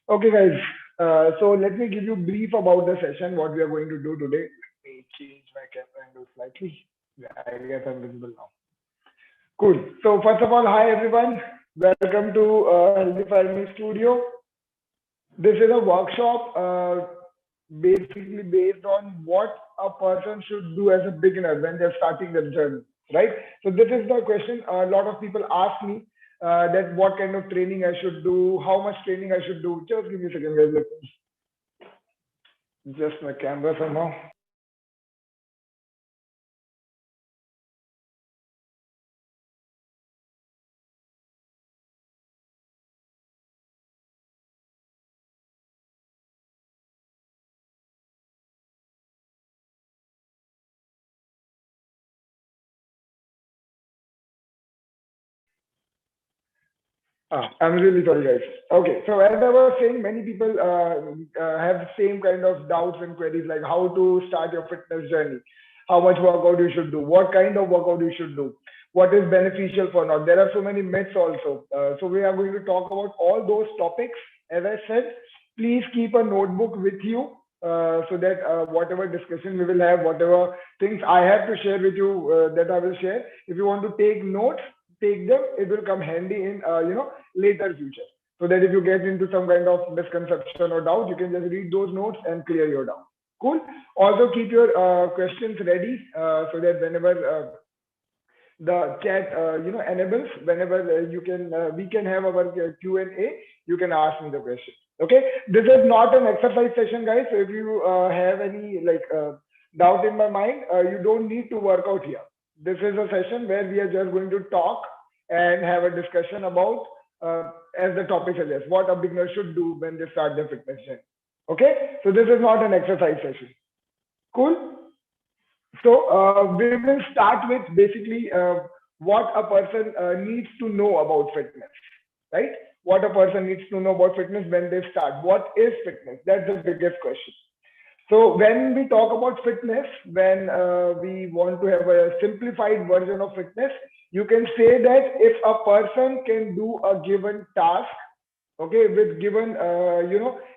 Okay, guys. So let me give you brief about the session, what we are going to do today. Let me change my camera angle slightly. Yeah, I guess I'm visible now. Cool. So first of all, hi everyone. Welcome to Healthy Farming Studio. This is a workshop basically based on what a person should do as a beginner when they're starting their journey, right? So this is the question. A lot of people ask me that what kind of training I should do, how much training I should do. Just give me a second, guys. Let me adjust my camera somehow. I'm really sorry, guys. Okay, so as I was saying, many people have the same kind of doubts and queries like how to start your fitness journey, how much workout you should do, what kind of workout you should do, what is beneficial for not. There are so many myths also. So we are going to talk about all those topics. As I said, please keep a notebook with you so that whatever discussion we will have, whatever things I have to share with you, that I will share. If you want to take notes, take them. It will come handy in later future. So that if you get into some kind of misconception or doubt, you can just read those notes and clear your doubt. Cool. Also keep your questions ready so that whenever the chat enables, whenever you can we can have our Q&A, you can ask me the question. Okay, this is not an exercise session, guys. So if you have any doubt in my mind, you don't need to work out here. This is a session where we are just going to talk and have a discussion about as the topic suggests, what a beginner should do when they start their fitness journey. Okay, so this is not an exercise session. Cool. So we will start with basically what a person needs to know about fitness, right? What a person needs to know about fitness when they start. What is fitness? That's the biggest question. So when we talk about fitness, when we want to have a simplified version of fitness, you can say that if a person can do a given task, okay, with given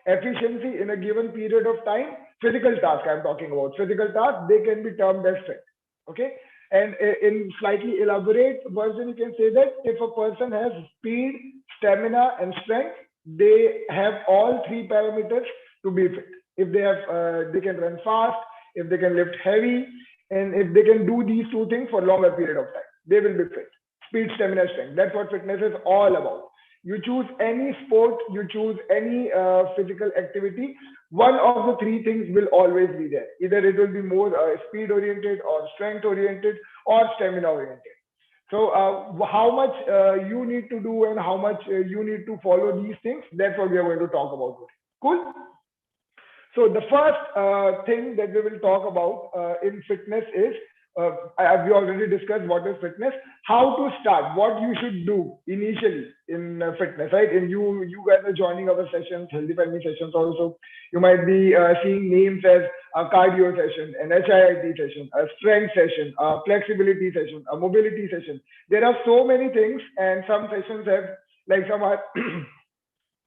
efficiency in a given period of time, physical task I'm talking about, physical task, they can be termed as fit. Okay, and in slightly elaborate version, you can say that if a person has speed, stamina, and strength, they have all three parameters to be fit. If they have they can run fast, if they can lift heavy, and if they can do these two things for longer period of time, they will be fit. Speed, stamina, strength, that's what fitness is all about. You choose any sport, you choose any physical activity, one of the three things will always be there. Either it will be more speed oriented or strength oriented or stamina oriented. So how much you need to do and how much you need to follow these things, that's what we are going to talk about today. Cool. So the first thing that we will talk about in fitness is we already discussed what is fitness, how to start, what you should do initially in fitness, right? And you guys are joining our sessions, healthy family sessions also. You might be seeing names as a cardio session, an HIIT session, a strength session, a flexibility session, a mobility session. There are so many things, and some sessions have like some are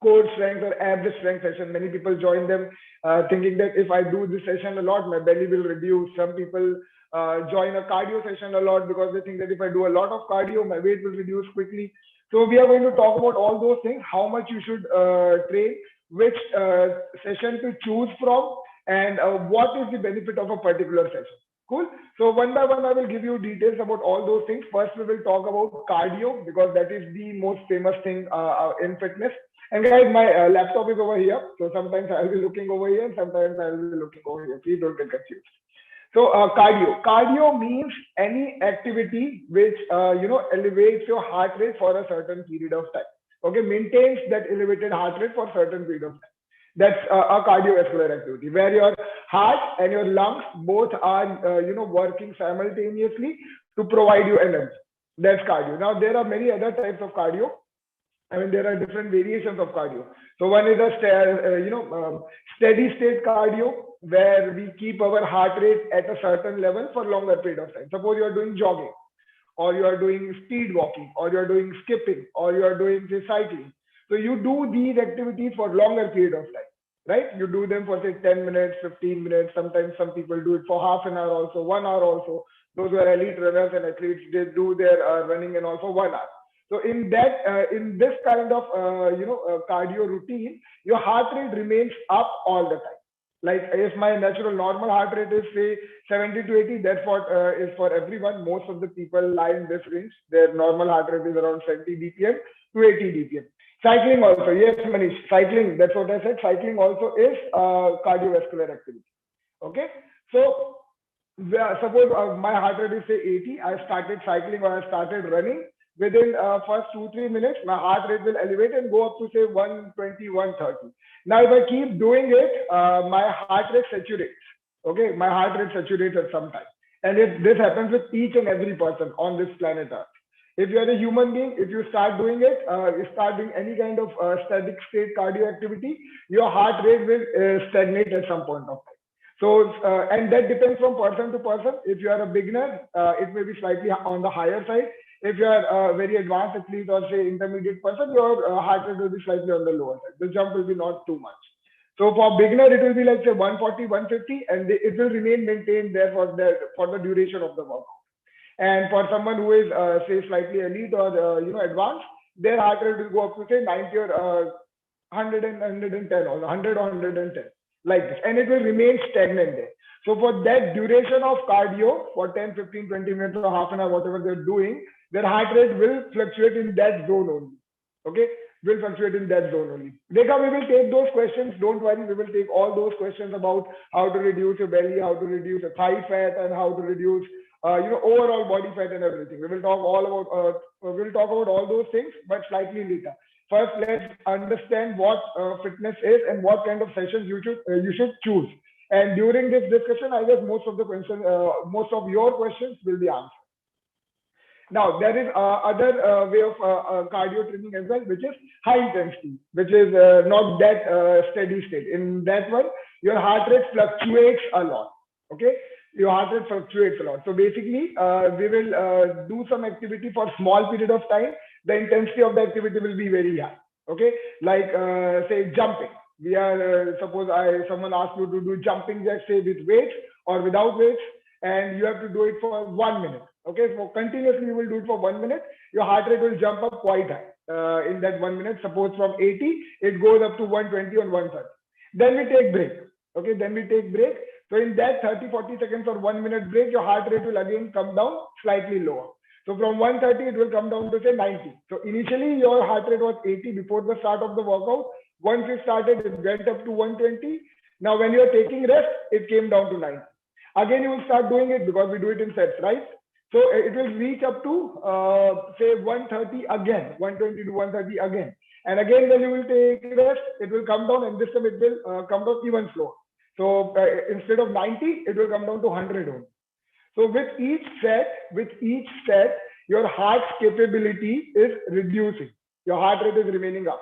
core strength or average strength session. Many people join them thinking that if I do this session a lot, my belly will reduce. Some people join a cardio session a lot because they think that if I do a lot of cardio, my weight will reduce quickly. So we are going to talk about all those things, how much you should train, which session to choose from, and what is the benefit of a particular session. Cool. So one by one, I will give you details about all those things. First, we will talk about cardio because that is the most famous thing in fitness. And guys, my laptop is over here. So sometimes I'll be looking over here and sometimes I'll be looking over here. Please don't get confused. So cardio. Cardio means any activity which elevates your heart rate for a certain period of time. Okay, maintains that elevated heart rate for a certain period of time. That's a cardiovascular activity where your heart and your lungs both are working simultaneously to provide you energy. That's cardio. Now there are many other types of cardio. I mean, there are different variations of cardio. So one is a steady state cardio where we keep our heart rate at a certain level for longer period of time. Suppose you are doing jogging, or you are doing speed walking, or you are doing skipping, or you are doing say, cycling. So you do these activities for longer period of time, right? You do them for say 10 minutes, 15 minutes. Sometimes some people do it for half an hour also, 1 hour also. Those who are elite runners and athletes, they do their running and also 1 hour. So in this kind of cardio routine, your heart rate remains up all the time. Like if my natural normal heart rate is say 70 to 80, that's what is for everyone. Most of the people lie in this range. Their normal heart rate is around 70 bpm to 80 bpm. Cycling also, yes, Manish. Cycling, that's what I said. Cycling also is cardiovascular activity. Okay, so suppose my heart rate is say 80, I started cycling or I started running. Within first 2-3 minutes, my heart rate will elevate and go up to say 120, 130. Now, if I keep doing it, my heart rate saturates. Okay, my heart rate saturates at some time, and this happens with each and every person on this planet Earth. If you are a human being, if you start doing it, you start doing any kind of static state cardio activity, your heart rate will stagnate at some point of time. So, and that depends from person to person. If you are a beginner, it may be slightly on the higher side. If you are a very advanced athlete or say intermediate person, your heart rate will be slightly on the lower side. The jump will be not too much. So for beginner, it will be like say 140, 150, and it will remain maintained there for the duration of the workout. And for someone who is say slightly elite or advanced, their heart rate will go up to say 90 or 100 and 110 or 100 or 110 like this, and it will remain stagnant there. So for that duration of cardio, for 10, 15, 20 minutes or half an hour, whatever they're doing, their heart rate will fluctuate in that zone only. Okay, will fluctuate in that zone only. Rekha, we will take those questions. Don't worry, we will take all those questions about how to reduce your belly, how to reduce your thigh fat, and how to reduce overall body fat and everything. We will talk about all those things, but slightly later. First, let's understand what fitness is and what kind of sessions you should choose. And during this discussion, I guess most of your questions will be answered. Now, there is other way of cardio training as well, which is high intensity, which is not that steady state. In that one, your heart rate fluctuates a lot. Okay, your heart rate fluctuates a lot. So basically, we will do some activity for small period of time. The intensity of the activity will be very high. Okay, like say jumping. We are suppose someone asks you to do jumping jacks, say with weights or without weights, and you have to do it for 1 minute. Okay, so continuously you will do it for 1 minute. Your heart rate will jump up quite high in that 1 minute. Suppose from 80, it goes up to 120 or 130. Then we take break. Okay, then we take break. So in that 30, 40 seconds or 1 minute break, your heart rate will again come down slightly lower. So from 130, it will come down to say 90. So initially your heart rate was 80 before the start of the workout. Once you started, it went up to 120. Now when you are taking rest, it came down to 90. Again, you will start doing it because we do it in sets, right? So it will reach up to say 130 again, 120 to 130 again. And again, when you will take rest, it will come down, and this time it will come down even slower. So instead of 90, it will come down to 100 only. So with each set, your heart's capability is reducing. Your heart rate is remaining up.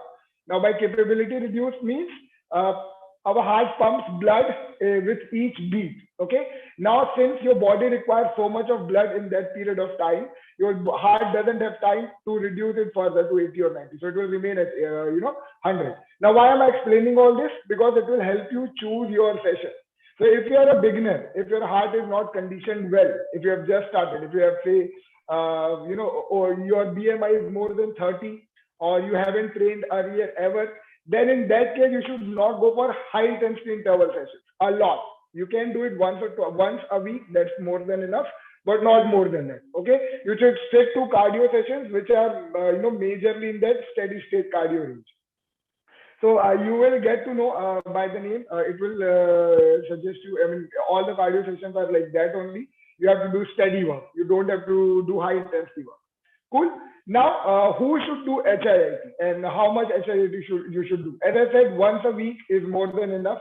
Now, by capability reduced means our heart pumps blood with each beat. Okay. Now, since your body requires so much of blood in that period of time, your heart doesn't have time to reduce it further to 80 or 90. So it will remain at 100. Now, why am I explaining all this? Because it will help you choose your session. So if you are a beginner, if your heart is not conditioned well, if you have just started, if you have say, or your BMI is more than 30, or you haven't trained earlier ever, then in that case, you should not go for high intensity interval sessions a lot. You can do it once a week. That's more than enough, but not more than that. Okay. You should stick to cardio sessions, which are, majorly in that steady state cardio range. So you will get to know by the name, it will suggest you, I mean, all the cardio sessions are like that only. You have to do steady work. You don't have to do high intensity work. Cool. Now, who should do HIIT and how much HIIT you should do? As I said, once a week is more than enough.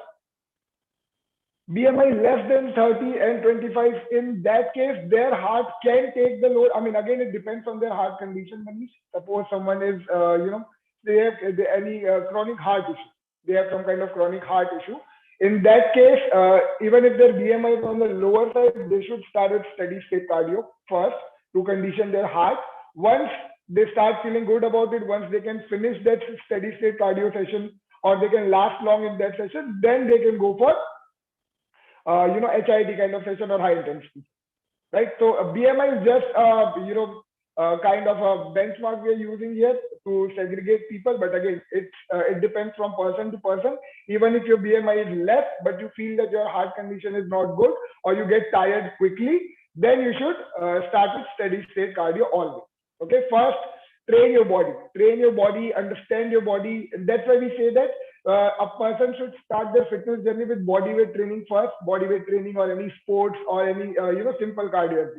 BMI less than 30 and 25, in that case, their heart can take the load. I mean, again, it depends on their heart condition. Suppose someone is, they have any chronic heart issue. They have some kind of chronic heart issue. In that case, even if their BMI is on the lower side, they should start with steady state cardio first to condition their heart. Once they start feeling good about it once they can finish that steady state cardio session, or they can last long in that session, then they can go for HIIT kind of session or high intensity, right? So BMI is just kind of a benchmark we are using here to segregate people, but again, it depends from person to person. Even if your BMI is less, but you feel that your heart condition is not good, or you get tired quickly, then you should start with steady state cardio always. Okay, first train your body, understand your body. That's why we say that a person should start their fitness journey with body weight training first, body weight training or any sports or any simple cardio,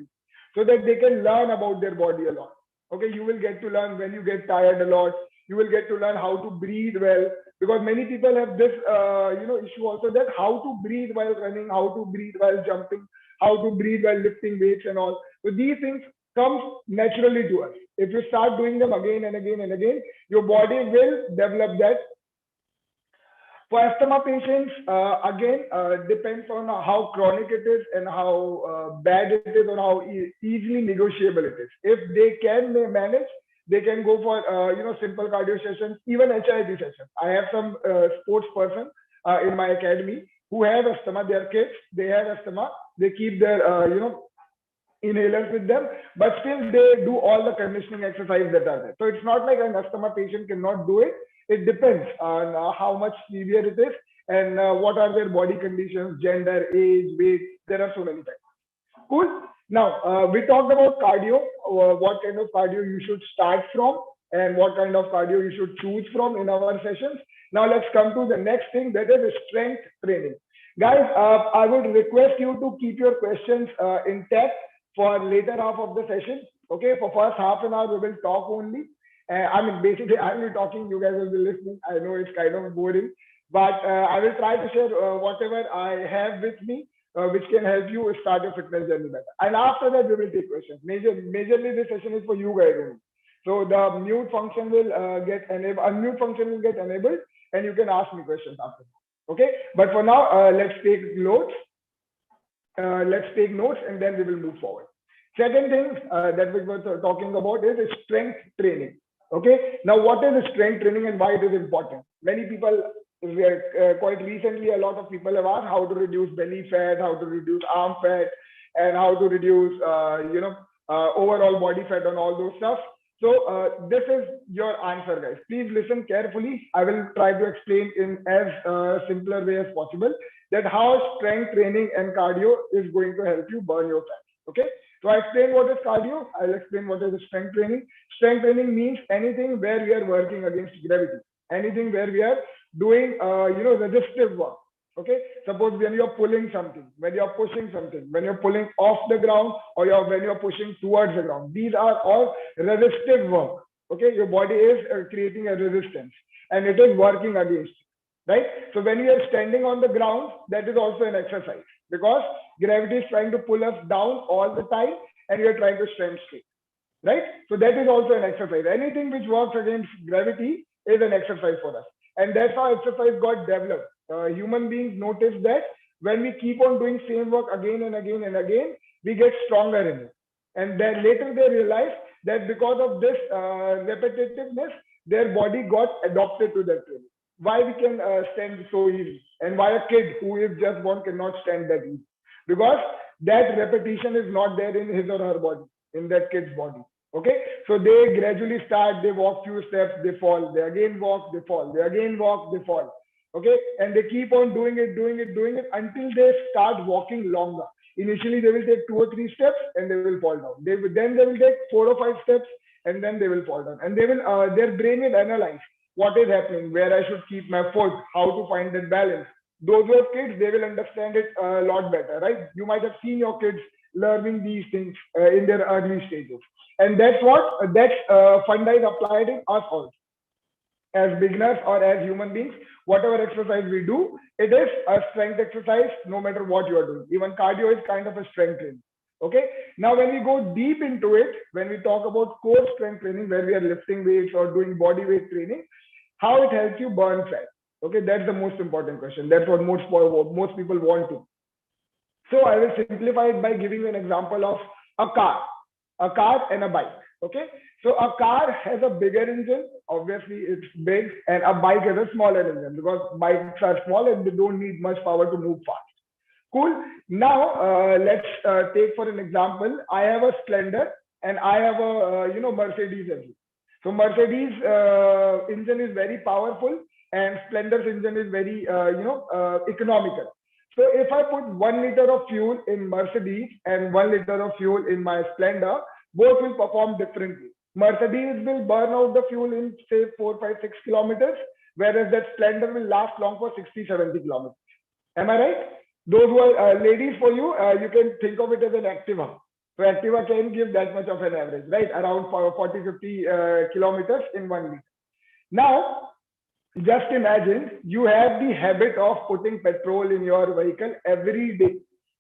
so that they can learn about their body a lot. Okay, you will get to learn when you get tired a lot. You will get to learn how to breathe well, because many people have this issue also, that how to breathe while running, how to breathe while jumping, how to breathe while lifting weights and all. So these things come naturally to us. If you start doing them again and again and again, your body will develop that. For asthma patients, again, depends on how chronic it is and how bad it is, or how easily negotiable it is. If they can manage, they can go for simple cardio sessions, even HIIT sessions. I have some sports person in my academy who have asthma. Their kids, they have asthma. They keep their inhalers with them, but still they do all the conditioning exercise that are there. So it's not like an asthma patient cannot do it. It depends on how much severe it is and what are their body conditions, gender, age, weight. There are so many factors. Cool. Now we talked about cardio, what kind of cardio you should start from and what kind of cardio you should choose from in our sessions. Now let's come to the next thing, that is strength training. Guys, I would request you to keep your questions intact for later half of the session. Okay, for first half an hour we will talk only. Basically, I'll be talking, you guys will be listening. I know it's kind of boring, but I will try to share whatever I have with me, which can help you start your fitness journey better. And after that, we will take questions. Majorly, this session is for you guys only. So the mute function will get enabled, unmute function will get enabled, and you can ask me questions after that. Okay, but for now, let's take notes. And then we will move forward. Second thing that we were talking about is strength training. Okay, now what is strength training and why it is important? Many people, quite recently, a lot of people have asked how to reduce belly fat, how to reduce arm fat, and how to reduce overall body fat and all those stuff. So this is your answer, guys. Please listen carefully. I will try to explain in as simpler way as possible that how strength training and cardio is going to help you burn your fat. Okay, so I explain what is cardio. I'll explain what is strength training. Strength training means anything where we are working against gravity, anything where we are doing resistive work. Okay, suppose when you're pulling something, when you're pushing something, when you're pulling off the ground, or when you're pushing towards the ground, these are all resistive work. Okay, your body is creating a resistance and it is working against you, right? So when you are standing on the ground, that is also an exercise, because gravity is trying to pull us down all the time and you are trying to stand straight, right? So that is also an exercise. Anything which works against gravity is an exercise for us, and that's how exercise got developed. Human beings notice that when we keep on doing same work again and again and again, we get stronger in it. And then later they realize that because of this repetitiveness, their body got adopted to that training. Why we can stand so easy, and why a kid who is just born cannot stand that easy? Because that repetition is not there in his or her body, in that kid's body. Okay, so they gradually start, they walk few steps, they fall, they again walk, they fall, they again walk, they fall. Okay, and they keep on doing it until they start walking longer. Initially, they will take 2 or 3 steps and they will fall down. Then they will take 4 or 5 steps and then they will fall down. And they will their brain will analyze what is happening, where I should keep my foot, how to find that balance. Those who have kids, they will understand it a lot better, right? You might have seen your kids learning these things in their early stages. And that's what funda is applied in us also. As beginners or as human beings, whatever exercise we do, it is a strength exercise no matter what you are doing. Even cardio is kind of a strength training. Okay, now when we go deep into it, when we talk about core strength training, where we are lifting weights or doing body weight training, how it helps you burn fat. Okay, that's the most important question. That's what most people want to. So I will simplify it by giving you an example of a car and a bike. Okay, so a car has a bigger engine, obviously it's big, and a bike has a smaller engine because bikes are small and they don't need much power to move fast. Cool. Now let's take for an example. I have a Splendor and I have a Mercedes engine. So Mercedes engine is very powerful and Splendor's engine is very economical. So if I put 1 liter of fuel in Mercedes and 1 liter of fuel in my Splendor, both will perform differently. Mercedes will burn out the fuel in say 4, 5, 6 kilometers, whereas that Splendor will last long for 60, 70 kilometers. Am I right? Those who are ladies for you, you can think of it as an Activa. So Activa can give that much of an average, right? Around 40, 50 kilometers in 1 liter. Now, just imagine you have the habit of putting petrol in your vehicle every day,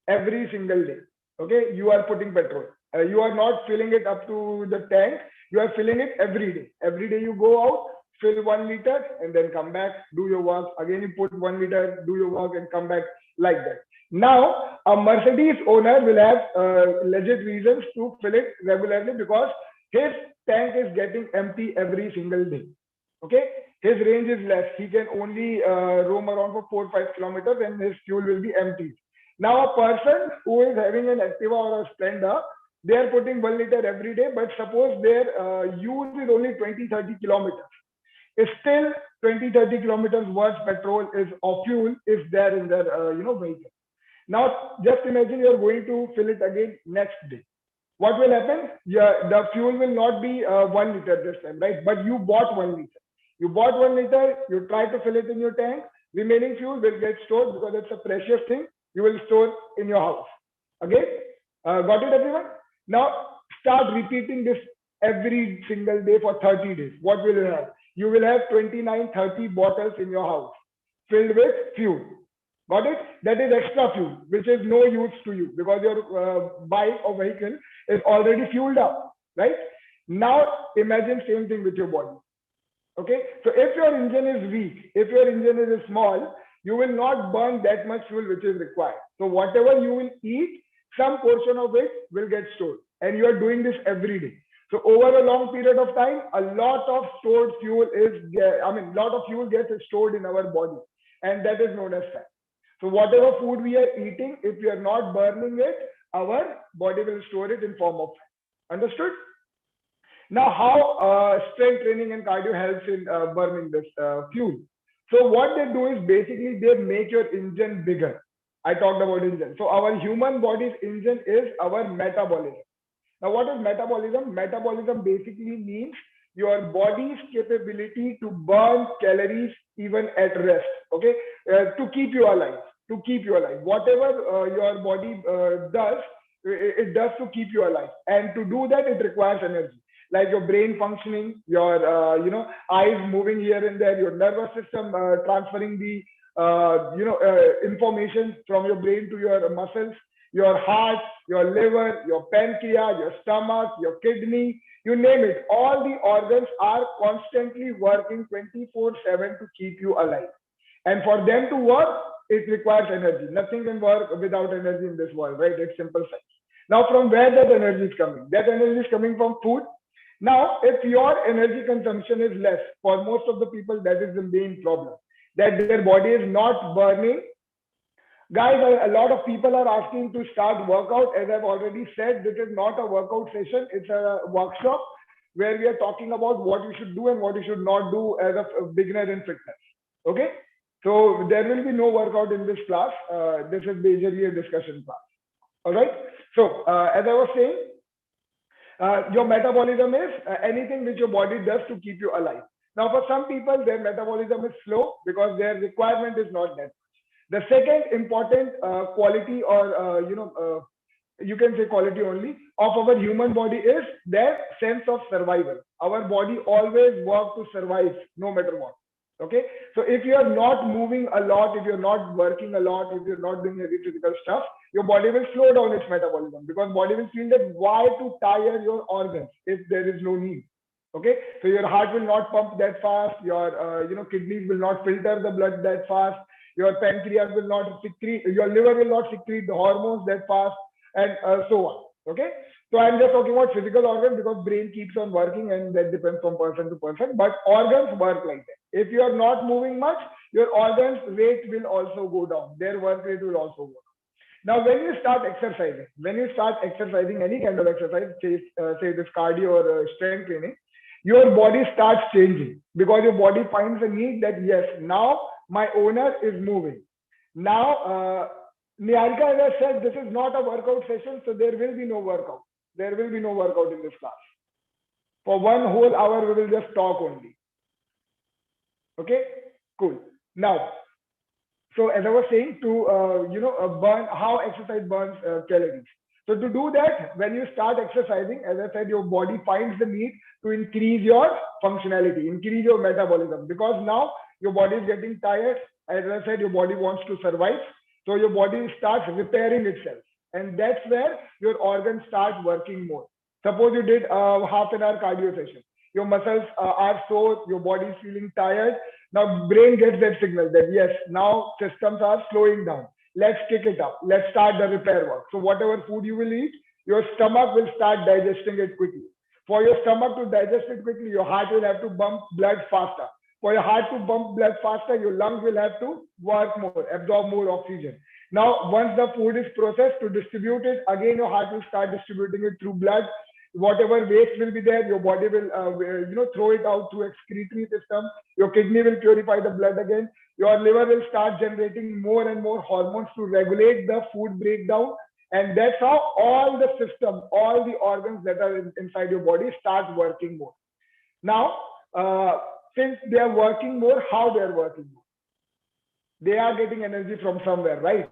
every single day. Okay, you are putting petrol. You are not filling it up to the tank. You are filling it every day. Every day you go out, fill 1 liter, and then come back, do your work. Again, you put 1 liter, do your work, and come back like that. Now, a Mercedes owner will have legit reasons to fill it regularly because his tank is getting empty every single day. Okay, his range is less. He can only roam around for 4, 5 kilometers, and his fuel will be empty. Now, a person who is having an Activa or a Splendor, they are putting 1 liter every day, but suppose their use is only 20, 30 kilometers. It's still 20, 30 kilometers worth petrol is or fuel is there in their vehicle. Now, just imagine you're going to fill it again next day. What will happen? Yeah, the fuel will not be 1 liter this time, right? But you bought 1 liter. You bought 1 liter, you try to fill it in your tank, remaining fuel will get stored because it's a precious thing. You will store in your house. Okay? Got it, everyone? Now, start repeating this every single day for 30 days. What will you have? You will have 29, 30 bottles in your house filled with fuel. Got it? That is extra fuel, which is no use to you because your bike or vehicle is already fueled up, right? Now, imagine same thing with your body. Okay? So if your engine is weak, if your engine is small, you will not burn that much fuel which is required. So whatever you will eat, some portion of it will get stored. And you are doing this every day. So over a long period of time, a lot of stored fuel lot of fuel gets stored in our body. And that is known as fat. So whatever food we are eating, if we are not burning it, our body will store it in form of fat. Understood? Now, how strength training and cardio helps in burning this fuel? So what they do is basically they make your engine bigger. I talked about engine. So our human body's engine is our metabolism. Now, what is metabolism? Metabolism basically means your body's capability to burn calories even at rest. Okay, to keep you alive. To keep you alive. Whatever your body does, it does to keep you alive. And to do that, it requires energy. Like your brain functioning, your eyes moving here and there, your nervous system transferring the information from your brain to your muscles, your heart, your liver, your pancreas, your stomach, your kidney, you name it. All the organs are constantly working 24/7 to keep you alive. And for them to work, it requires energy. Nothing can work without energy in this world, right? It's simple science. Now, from where that energy is coming? That energy is coming from food. Now, if your energy consumption is less, for most of the people, that is the main problem, that their body is not burning. Guys, a lot of people are asking to start workout. As I've already said, this is not a workout session. It's a workshop where we are talking about what you should do and what you should not do as a beginner in fitness. Okay? So there will be no workout in this class. This is basically a discussion class. All right? So as I was saying, your metabolism is anything which your body does to keep you alive. Now, for some people, their metabolism is slow because their requirement is not that. The second important quality, or you can say quality only, of our human body is their sense of survival. Our body always works to survive no matter what. Okay, so if you are not moving a lot, if you're not working a lot, if you're not doing heavy physical stuff, your body will slow down its metabolism because body will feel that why to tire your organs if there is no need. Okay, so your heart will not pump that fast, your kidneys will not filter the blood that fast, your pancreas will not secrete, your liver will not secrete the hormones that fast, and so on. Okay, So I'm just talking about physical organs because brain keeps on working and that depends from person to person. But organs work like that. If you are not moving much, your organs rate will also go down. Their work rate will also go down. Now, when you start exercising any kind of exercise, say this cardio or strength training, your body starts changing because your body finds a need that yes, now my owner is moving. Now, Niharika, as I said, this is not a workout session, so there will be no workout. There will be no workout in this class. For 1 whole hour, we will just talk only. Okay, cool. Now, so as I was saying, to burn how exercise burns calories. So to do that, when you start exercising, as I said, your body finds the need to increase your functionality, increase your metabolism, because now your body is getting tired. As I said, your body wants to survive, so your body starts repairing itself, and that's where your organs start working more. Suppose you did a half an hour cardio session, your muscles are sore, your body is feeling tired. Now brain gets that signal that yes, now systems are slowing down. Let's kick it up. Let's start the repair work. So whatever food you will eat, your stomach will start digesting it quickly. For your stomach to digest it quickly, your heart will have to pump blood faster. For your heart to pump blood faster, your lungs will have to work more, absorb more oxygen. Now, once the food is processed to distribute it, again your heart will start distributing it through blood. Whatever waste will be there, your body will throw it out through excretory system. Your kidney will purify the blood again. Your liver will start generating more and more hormones to regulate the food breakdown, and that's how all the systems, all the organs that are inside your body start working more. Now, since they are working more, how they are working more? They are getting energy from somewhere, right?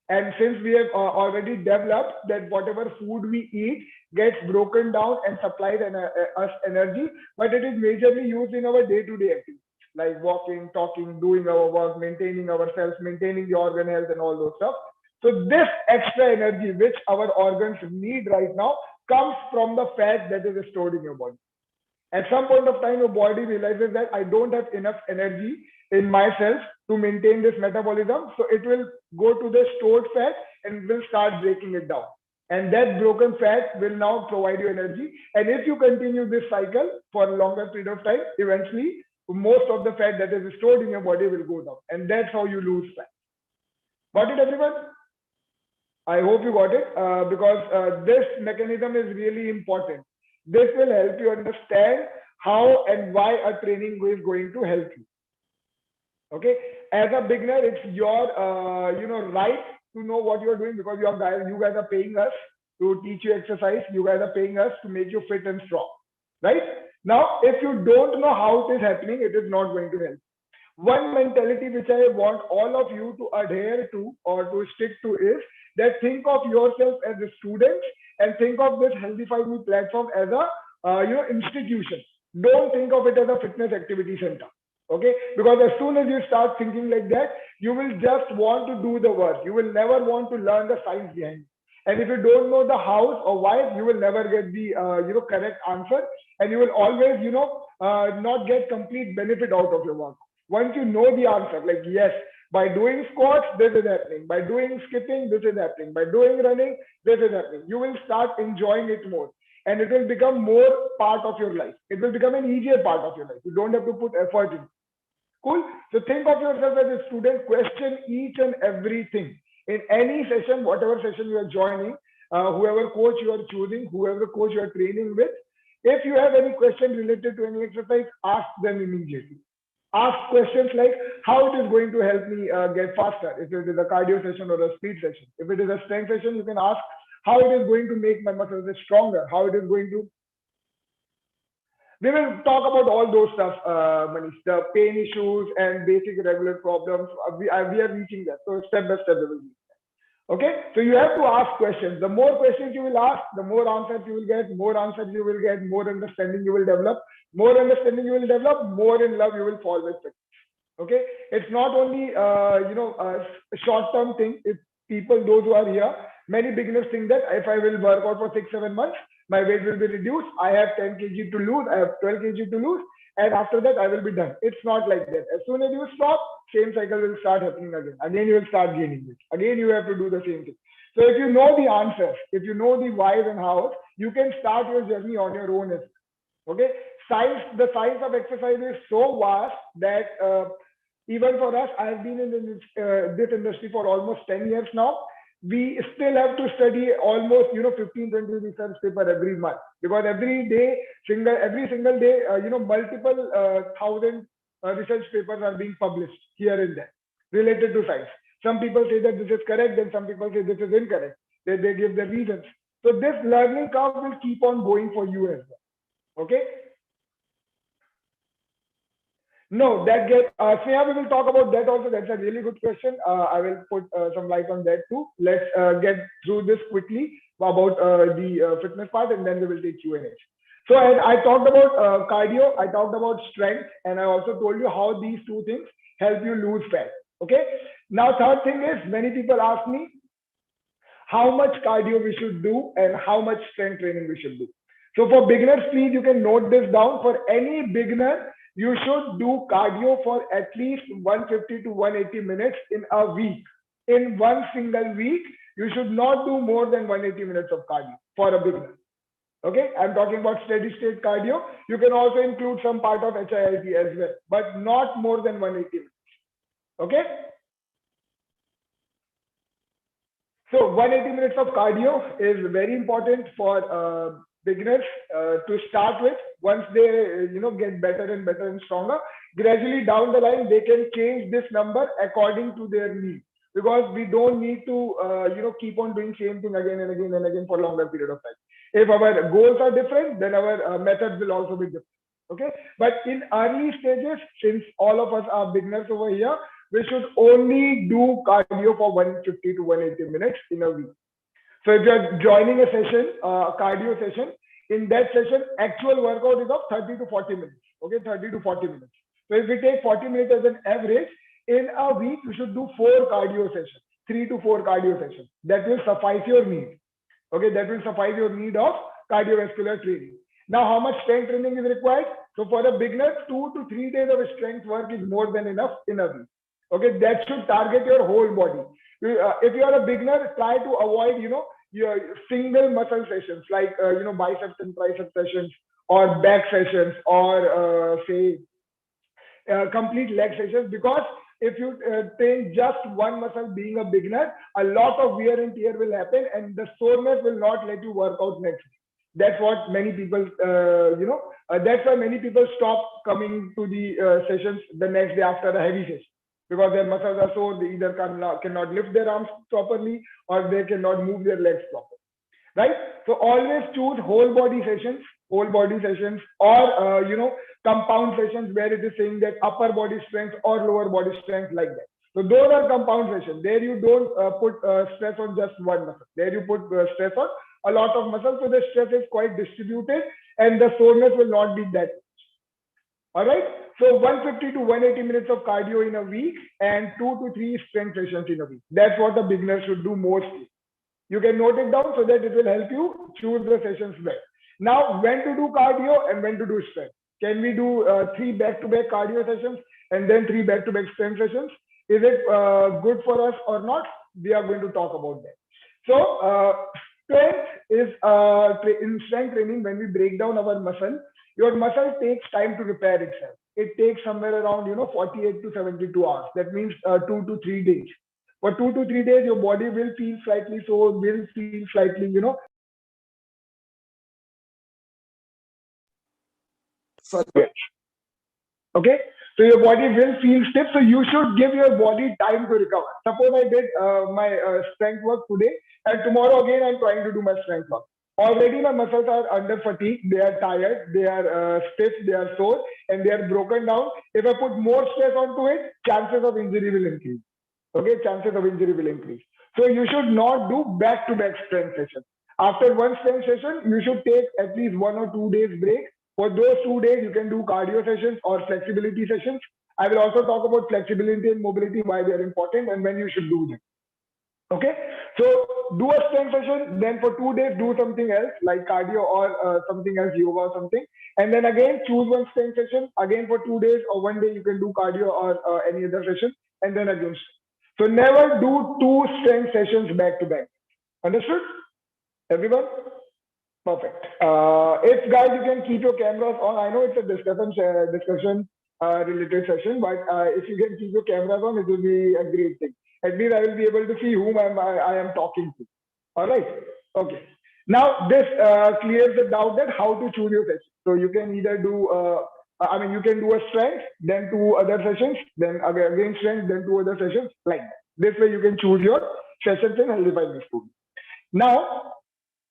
And since we have already developed that whatever food we eat gets broken down and supplied us energy, but it is majorly used in our day-to-day activities like walking, talking, doing our work, maintaining ourselves, maintaining the organ health and all those stuff. So this extra energy which our organs need right now comes from the fat that is stored in your body. At some point of time, your body realizes that I don't have enough energy in myself to maintain this metabolism. So it will go to the stored fat and will start breaking it down. And that broken fat will now provide you energy. And if you continue this cycle for a longer period of time, eventually most of the fat that is stored in your body will go down. And that's how you lose fat. Got it, everyone? I hope you got it because this mechanism is really important. This will help you understand how and why a training is going to help you. Okay, as a beginner, it's your right to know what you're doing because you guys are paying us to teach you exercise. You guys are paying us to make you fit and strong, right? Now, if you don't know how it is happening, it is not going to help. One mentality which I want all of you to adhere to or to stick to is that think of yourself as a student and think of this Healthy 5 Me platform as a institution. Don't think of it as a fitness activity center. Okay, because as soon as you start thinking like that, you will just want to do the work. You will never want to learn the science behind it. And if you don't know the how or why, you will never get the correct answer, and you will always not get complete benefit out of your work. Once you know the answer, like yes, by doing squats, this is happening. By doing skipping, this is happening. By doing running, this is happening. You will start enjoying it more. And it will become more part of your life. It will become an easier part of your life. You don't have to put effort in. Cool. So think of yourself as a student, question each and everything. In any session, whatever session you are joining, whoever coach you are choosing, whoever coach you are training with, if you have any question related to any exercise, ask them immediately. Ask questions like how it is going to help me get faster, if it is a cardio session or a speed session. If it is a strength session, you can ask how it is going to make my muscles stronger, how it is going to. We will talk about all those stuff, Manish, the pain issues and basic regular problems. We are reaching that. So step by step we will reach that. Okay, so you have to ask questions. The more questions you will ask, the more answers you will get. More answers you will get. More understanding you will develop. More understanding you will develop. More in love you will fall with it. Okay, it's not only a short-term thing. It's people, those who are here, many beginners think that if I will work out for 6-7 months, my weight will be reduced. I have 10 kg to lose. I have 12 kg to lose. And after that, I will be done. It's not like that. As soon as you stop, same cycle will start happening again. Again, you will start gaining weight. Again, you have to do the same thing. So if you know the answers, if you know the whys and hows, you can start your journey on your own as well. Okay, the science of exercise is so vast that even for us, I have been in this industry for almost 10 years now. We still have to study almost 15, 20 research paper every month, because every single day multiple thousand research papers are being published here and there related to science. Some people say that this is correct, then some people say this is incorrect. They give their reasons. So this learning curve will keep on going for you as well. Okay. No, that get Sneha, we will talk about that also. That's a really good question. I will put some light on that too. Let's get through this quickly about the fitness part, and then we will take Q&A. So as I talked about cardio, I talked about strength, and I also told you how these two things help you lose fat. Okay. Now, third thing is, many people ask me how much cardio we should do and how much strength training we should do. So for beginners, please, you can note this down. For any beginner, you should do cardio for at least 150 to 180 minutes in a week. In one single week, you should not do more than 180 minutes of cardio for a beginner. Okay, I'm talking about steady state cardio. You can also include some part of HIIT as well, but not more than 180 minutes. Okay. So 180 minutes of cardio is very important for beginners to start with. Once they get better and better and stronger, gradually down the line they can change this number according to their need, because we don't need to keep on doing same thing again and again and again for longer period of time. If our goals are different, then our methods will also be different. Okay, but in early stages, since all of us are beginners over here, we should only do cardio for 150 to 180 minutes in a week. So if you're joining a session, cardio session, in that session, actual workout is of 30 to 40 minutes. Okay, 30 to 40 minutes. So if we take 40 minutes as an average, in a week, you should do 4 cardio sessions, 3 to 4 cardio sessions. That will suffice your need. Okay, that will suffice your need of cardiovascular training. Now, how much strength training is required? So for a beginner, 2 to 3 days of strength work is more than enough in a week. Okay, that should target your whole body. If you are a beginner, try to avoid, your single muscle sessions like, biceps and tricep sessions, or back sessions, or say complete leg sessions, because if you train just one muscle being a beginner, a lot of wear and tear will happen, and the soreness will not let you work out next day. That's what many people, that's why many people stop coming to the sessions the next day after a heavy session, because their muscles are sore. They either cannot lift their arms properly, or they cannot move their legs properly, right? So always choose whole body sessions, or compound sessions, where it is saying that upper body strength or lower body strength, like that. So those are compound sessions. There you don't put stress on just one muscle. There you put stress on a lot of muscles, so the stress is quite distributed and the soreness will not be that much. All right. So 150 to 180 minutes of cardio in a week, and 2 to 3 strength sessions in a week. That's what a beginner should do mostly. You can note it down so that it will help you choose the sessions well. Now, when to do cardio and when to do strength? Can we do 3 back-to-back cardio sessions and then 3 back-to-back strength sessions? Is it good for us or not? We are going to talk about that. So strength is in strength training, when we break down our muscle, your muscle takes time to repair itself. It takes somewhere around 48 to 72 hours. That means 2 to 3 days. For 2 to 3 days, your body will feel slightly sore, will feel slightly okay. So your body will feel stiff. So you should give your body time to recover. Suppose I did my strength work today, and tomorrow again I'm trying to do my strength work. Already my muscles are under fatigue, they are tired, they are stiff, they are sore, and they are broken down. If I put more stress onto it, chances of injury will increase. Okay, chances of injury will increase. So you should not do back-to-back strength sessions. After one strength session, you should take at least 1 or 2 days break. For those 2 days, you can do cardio sessions or flexibility sessions. I will also talk about flexibility and mobility, why they are important and when you should do them. Okay, so do a strength session, then for 2 days do something else like cardio or something else, yoga or something, and then again choose one strength session again for 2 days, or 1 day you can do cardio or any other session, and then again. So never do 2 strength sessions back to back. Understood, everyone? Perfect. If guys, you can keep your cameras on. I know it's a discussion related session, but if you can keep your cameras on, it will be a great thing. At least I will be able to see whom I am talking to. All right. Okay. Now this clears the doubt that how to choose your session. So you can either do, I mean, you can do a strength, then two other sessions, then again strength, then two other sessions, like that. This way you can choose your sessions in healthy fitness food. Now,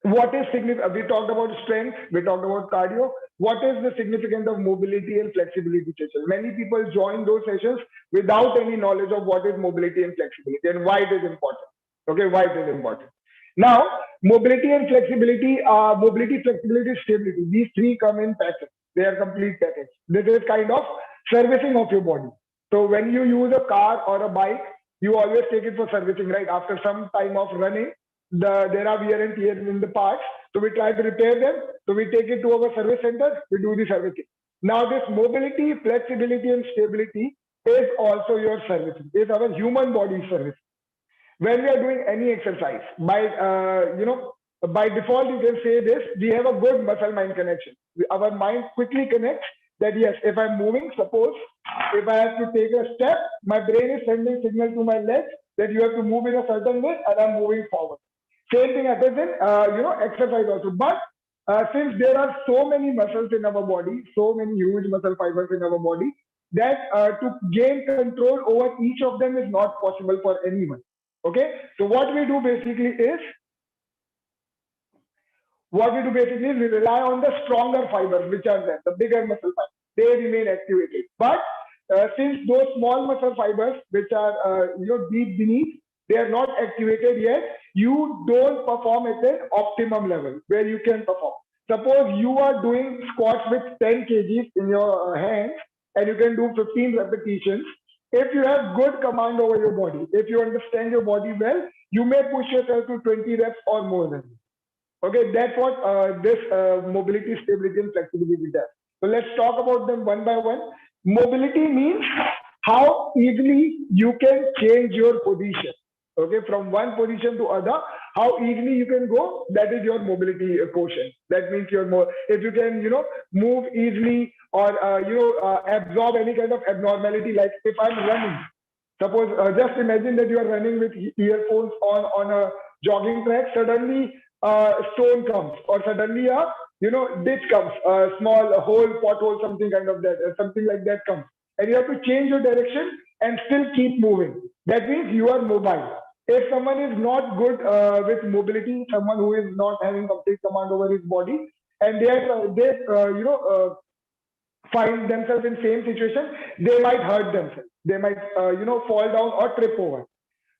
what is significant? We talked about strength, we talked about cardio. What is the significance of mobility and flexibility sessions? Many people join those sessions without any knowledge of what is mobility and flexibility and why it is important. Okay, why it is important. Now, mobility and flexibility, mobility, flexibility, stability, these three come in package. They are complete package. This is kind of servicing of your body. So when you use a car or a bike, you always take it for servicing, right? After some time of running, there are wear and tear in the parts. So we try to repair them. So we take it to our service center. We do the servicing. Now this mobility, flexibility, and stability is also your servicing. Is our human body service. When we are doing any exercise, by default you can say this: we have a good muscle-mind connection. Our mind quickly connects that yes, if I'm moving, suppose if I have to take a step, my brain is sending signal to my legs that you have to move in a certain way, and I'm moving forward. Same thing happens in exercise also. But since there are so many muscles in our body, so many huge muscle fibers in our body, that to gain control over each of them is not possible for anyone. Okay, so what we do basically is we rely on the stronger fibers, which are there, the bigger muscle fibers. They remain activated. But since those small muscle fibers, which are deep beneath, they are not activated yet, you don't perform at an optimum level where you can perform. Suppose you are doing squats with 10 kgs in your hands and you can do 15 repetitions. If you have good command over your body, if you understand your body well, you may push yourself to 20 reps or more than that. Okay, that's what this mobility, stability, and flexibility does. So let's talk about them one by one. Mobility means how easily you can change your position. Okay, from one position to other, how easily you can go. That is your mobility quotient. That means you're more. If you can, move easily or absorb any kind of abnormality. Like if I'm running, suppose just imagine that you are running with earphones on a jogging track. Suddenly stone comes, or suddenly a ditch comes, a small hole, pothole, something kind of that, something like that comes, and you have to change your direction and still keep moving. That means you are mobile. If someone is not good with mobility, someone who is not having complete command over his body, and they find themselves in same situation, they might hurt themselves. They might fall down or trip over.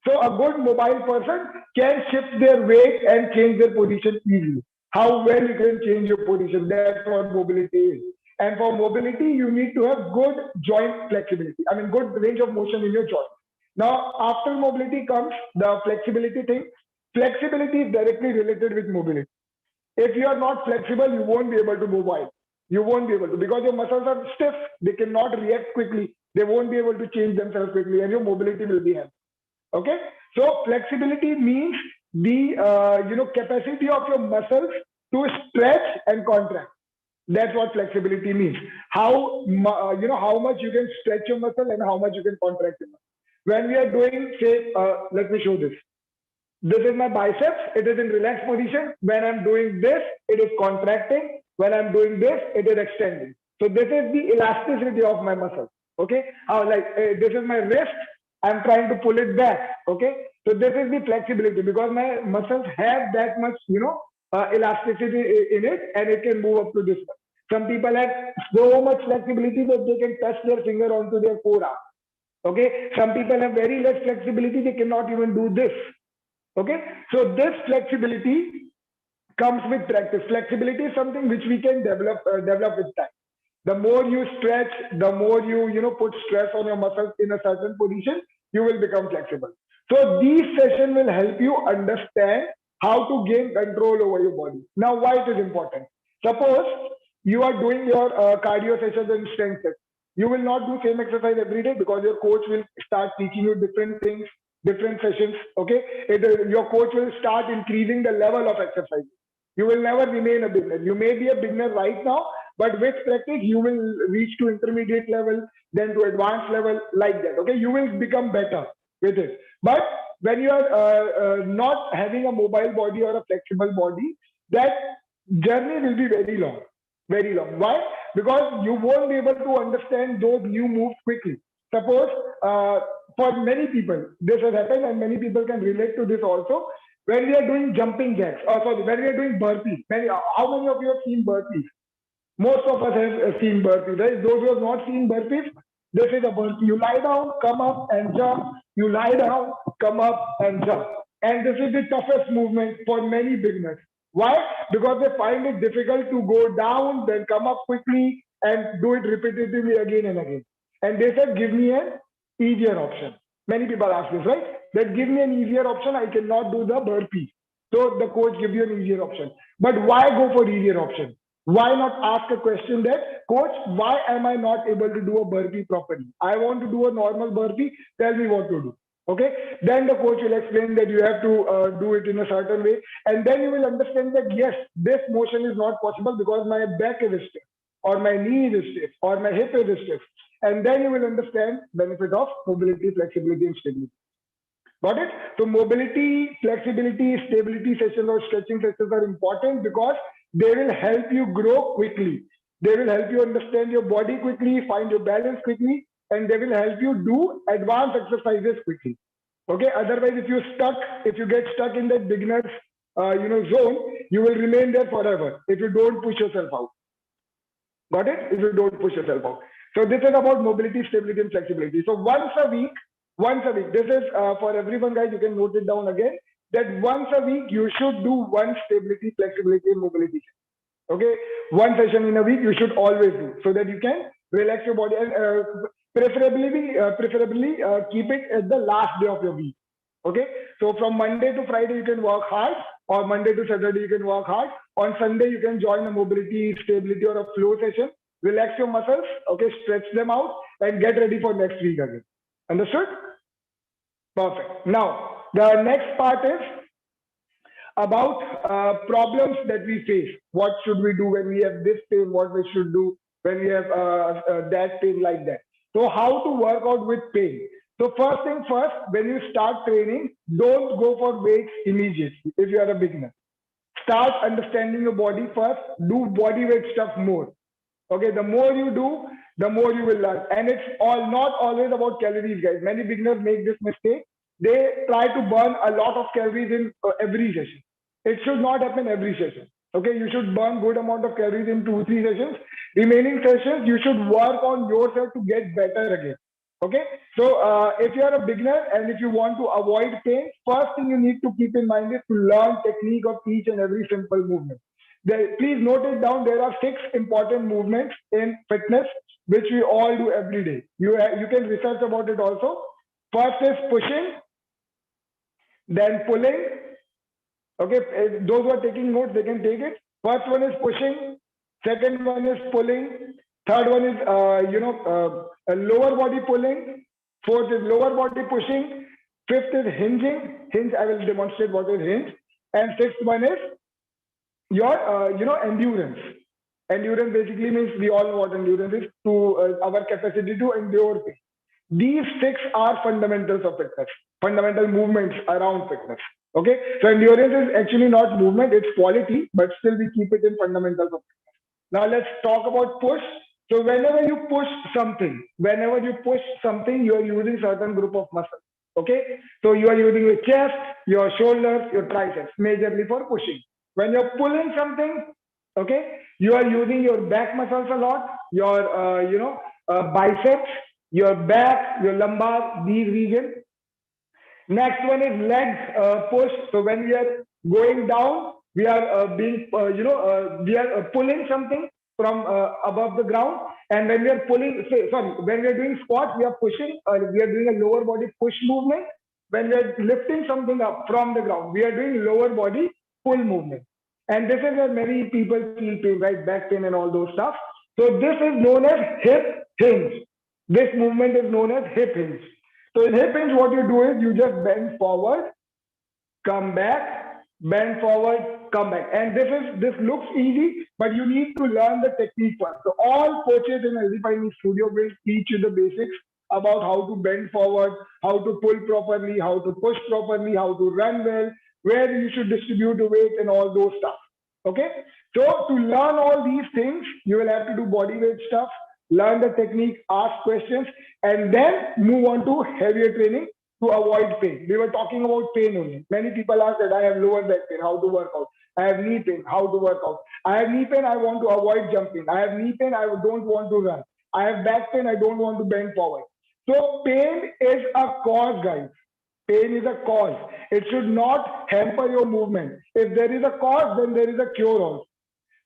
So a good mobile person can shift their weight and change their position easily. How well you can change your position, that's what mobility is. And for mobility, you need to have good joint flexibility. I mean, good range of motion in your joint. Now, after mobility comes the flexibility thing. Flexibility is directly related with mobility. If you are not flexible, you won't be able to move wide. You won't be able to, because your muscles are stiff. They cannot react quickly. They won't be able to change themselves quickly, and your mobility will be hampered. Okay, so flexibility means the capacity of your muscles to stretch and contract. That's what flexibility means. How much you can stretch your muscle and how much you can contract your muscle. When we are doing, say, let me show this. This is my biceps. It is in relaxed position. When I'm doing this, it is contracting. When I'm doing this, it is extending. So this is the elasticity of my muscle. Okay, this is my wrist. I'm trying to pull it back. Okay, so this is the flexibility, because my muscles have that much, elasticity in it, and it can move up to this one. Some people have so much flexibility that they can touch their finger onto their forearm. Okay, some people have very less flexibility; they cannot even do this. Okay, so this flexibility comes with practice. Flexibility is something which we can develop with time. The more you stretch, the more you put stress on your muscles in a certain position, you will become flexible. So these sessions will help you understand how to gain control over your body. Now, why it is important? Suppose you are doing your cardio sessions and strength sessions. You will not do same exercise every day, because your coach will start teaching you different things, different sessions. Okay, your coach will start increasing the level of exercise. You will never remain a beginner. You may be a beginner right now, but with practice, you will reach to intermediate level, then to advanced level, like that. Okay, you will become better with it. But when you are not having a mobile body or a flexible body, that journey will be very long, very long. Why? Because you won't be able to understand those new moves quickly. Suppose for many people this has happened, and many people can relate to this also. When we are doing jumping jacks, or sorry, when we are doing burpees, how many of you have seen burpees? Most of us have seen burpees, right? Those who have not seen burpees, this is a burpee. You lie down, come up and jump. You lie down, come up and jump. And this is the toughest movement for many beginners. Why? Because they find it difficult to go down, then come up quickly and do it repetitively again and again. And they said, give me an easier option. Many people ask this, right? That give me an easier option. I cannot do the burpee. So the coach gives you an easier option. But why go for easier option? Why not ask a question that, coach, why am I not able to do a burpee properly? I want to do a normal burpee. Tell me what to do. Okay. Then the coach will explain that you have to do it in a certain way. And then you will understand that, yes, this motion is not possible because my back is stiff, or my knee is stiff, or my hip is stiff. And then you will understand benefit of mobility, flexibility, and stability. Got it? So mobility, flexibility, stability sessions or stretching sessions are important because they will help you grow quickly. They will help you understand your body quickly, find your balance quickly, and they will help you do advanced exercises quickly. Okay. Otherwise, if you get stuck in that beginner's zone, you will remain there forever if you don't push yourself out. Got it? If you don't push yourself out. So this is about mobility, stability, and flexibility. So once a week, this is for everyone, guys, you can note it down again, that once a week, you should do one stability, flexibility, and mobility. Okay. One session in a week, you should always do, so that you can relax your body, and preferably keep it at the last day of your week. Okay. So from Monday to Friday, you can work hard, or Monday to Saturday, you can work hard. On Sunday, you can join a mobility, stability, or a flow session. Relax your muscles, okay, stretch them out, and get ready for next week again. Understood? Perfect. Now, the next part is about problems that we face. What should we do when we have this pain? What we should do when we have that pain, like that. So how to work out with pain? So first thing first, when you start training, don't go for weights immediately if you are a beginner. Start understanding your body first. Do body weight stuff more. Okay, the more you do, the more you will learn. And it's not always about calories, guys. Many beginners make this mistake. They try to burn a lot of calories in every session. It should not happen every session. Okay, you should burn good amount of calories in 2-3 sessions. Remaining sessions, you should work on yourself to get better again. Okay, so if you are a beginner and if you want to avoid pain, first thing you need to keep in mind is to learn technique of each and every simple movement. Please note it down. There are 6 important movements in fitness which we all do every day. You can research about it also. First is pushing, then pulling. Okay, those who are taking notes, they can take it. First one is pushing. Second one is pulling. Third one is a lower body pulling. Fourth is lower body pushing. Fifth is hinging. Hinge, I will demonstrate what is hinge. And sixth one is your endurance. Endurance basically means we all know what endurance is, to our capacity to endure pain. These 6 are fundamentals of fitness, fundamental movements around fitness. Okay, so endurance is actually not movement, it's quality, but still we keep it in fundamentals of fitness. Now let's talk about push. So whenever you push something, you are using certain group of muscles. Okay, so you are using your chest, your shoulders, your triceps, majorly for pushing. When you're pulling something, okay, you are using your back muscles a lot, your biceps, your back, your lumbar, these regions. Next one is leg push. So when we are going down, we are pulling something from above the ground. And when we are when we are doing squat, we are pushing, we are doing a lower body push movement. When we are lifting something up from the ground, we are doing lower body pull movement. And this is where many people feel pain, right? Back pain and all those stuff. So this is known as hip hinge. This movement is known as hip hinge. So in hip hinge, what you do is you just bend forward, come back, bend forward, come back. And this looks easy, but you need to learn the technique first. So all coaches in Healthy Finding Studio will teach you the basics about how to bend forward, how to pull properly, how to push properly, how to run well, where you should distribute the weight and all those stuff. Okay. So to learn all these things, you will have to do body weight stuff, learn the technique, ask questions, and then move on to heavier training to avoid pain. We were talking about pain only. Many people ask that I have lower back pain, how to work out? I have knee pain, how to work out? I have knee pain, I want to avoid jumping. I have knee pain, I don't want to run. I have back pain, I don't want to bend forward. So pain is a cause, guys. Pain is a cause. It should not hamper your movement. If there is a cause, then there is a cure also.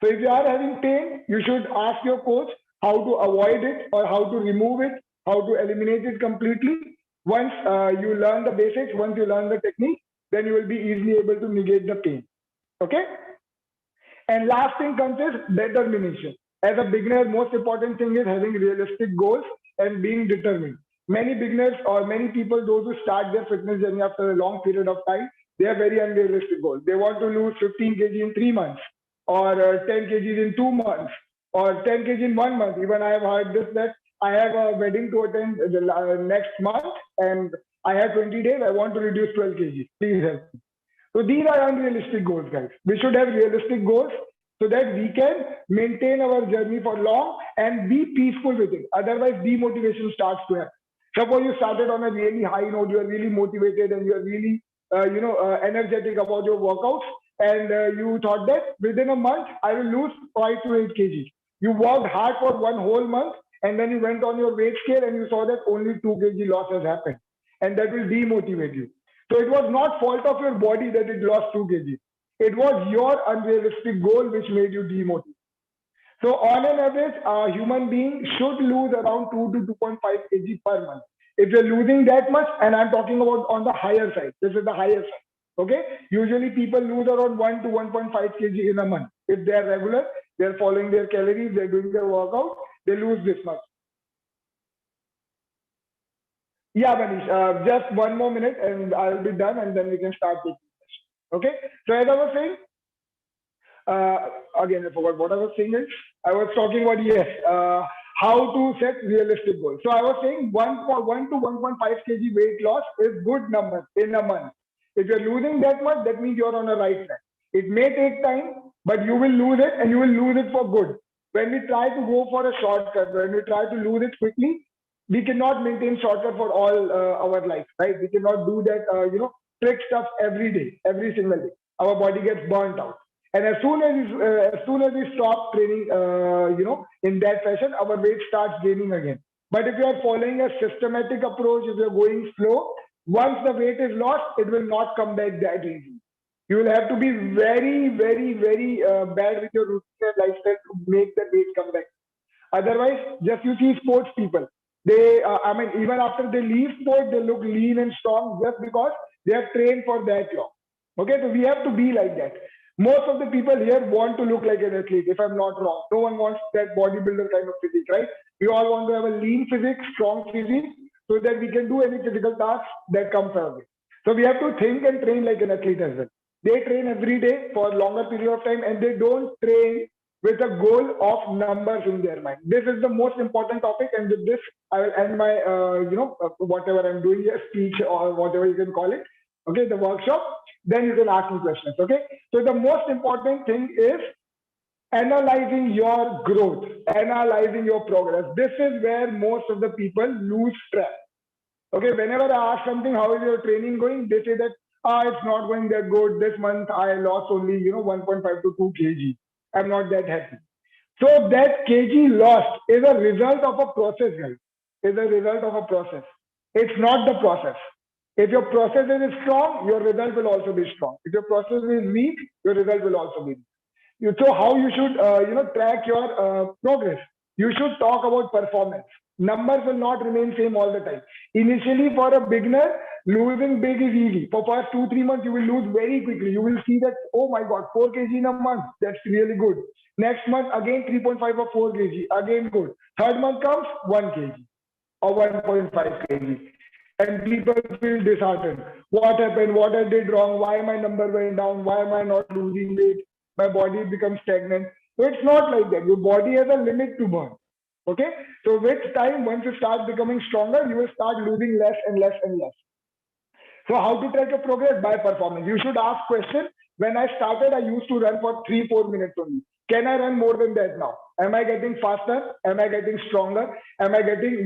So if you are having pain, you should ask your coach how to avoid it or how to remove it, how to eliminate it completely. Once you learn the basics, once you learn the technique, then you will be easily able to negate the pain. Okay? And last thing comes is determination. As a beginner, most important thing is having realistic goals and being determined. Many beginners or many people, those who start their fitness journey after a long period of time, they have very unrealistic goals. They want to lose 15 kg in 3 months or 10 kg in 2 months or 10 kg in 1 month. Even I have heard this that I have a wedding to attend next month and I have 20 days. I want to reduce 12 kg. Please help me. So these are unrealistic goals, guys. We should have realistic goals so that we can maintain our journey for long and be peaceful with it. Otherwise, demotivation starts to happen. Suppose you started on a really high note, you are really motivated and you are really, energetic about your workouts, and you thought that within a month I will lose 5 to 8 kg. You worked hard for 1 whole month, and then you went on your weight scale and you saw that only 2 kg loss has happened, and that will demotivate you. So it was not fault of your body that it lost 2 kg. It was your unrealistic goal which made you demotivated. So on an average, a human being should lose around 2 to 2.5 kg per month. If you're losing that much, and I'm talking about on the higher side, this is the higher side. Okay. Usually people lose around 1 to 1.5 kg in a month. If they're regular, they're following their calories, they're doing their workout, they lose this much. Yeah, Manish, just 1 more minute and I'll be done and then we can start taking questions. Okay. So as I was saying, again, I forgot what I was saying. I was talking about, yes, how to set realistic goals. So I was saying 1 to 1.5 kg weight loss is good number in a month. If you're losing that much, that means you're on the right track. It may take time, but you will lose it and you will lose it for good. When we try to go for a shortcut, when we try to lose it quickly, we cannot maintain shortcut for all our life, right? We cannot do that, trick stuff every day, every single day. Our body gets burnt out. And as soon as we stop training, in that fashion, our weight starts gaining again. But if you are following a systematic approach, if you're going slow, once the weight is lost, it will not come back that easy. You will have to be very, very, very bad with your routine and lifestyle to make the weight come back. Otherwise, just you see sports people. They, even after they leave sport, they look lean and strong just because they have trained for that long. Okay, so we have to be like that. Most of the people here want to look like an athlete, if I'm not wrong. No one wants that bodybuilder kind of physique, right? We all want to have a lean physique, strong physique, so that we can do any physical task that comes our way. So we have to think and train like an athlete as well. They train every day for a longer period of time and they don't train with a goal of numbers in their mind. This is the most important topic, and with this, I will end my, whatever I'm doing here, speech or whatever you can call it, okay, the workshop. Then you can ask me questions, okay? So the most important thing is analyzing your growth, analyzing your progress. This is where most of the people lose track. Okay, whenever I ask something, how is your training going? They say that, it's not going that good. This month I lost only, 1.5 to 2 kg. I'm not that happy. So that kg lost is a result of a process, guys. Is a result of a process. It's not the process. If your process is strong, your result will also be strong. If your process is weak, your result will also be weak. So how you should, track your progress? You should talk about performance. Numbers will not remain same all the time. Initially, for a beginner, losing big is easy. For first 2-3 months, you will lose very quickly. You will see that, oh my God, 4 kg in a month. That's really good. Next month, again 3.5 or 4 kg. Again good. Third month comes 1 kg or 1.5 kg. and people feel disheartened. What happened? What I did wrong? Why my number went down? Why am I not losing weight? My body becomes stagnant. So it's not like that. Your body has a limit to burn. Okay. So with time, once you start becoming stronger, you will start losing less and less and less. So how to track your progress? By performance. You should ask question. When I started, I used to run for 3-4 minutes only. Can I run more than that now? Am I getting faster? Am I getting stronger? Am I getting,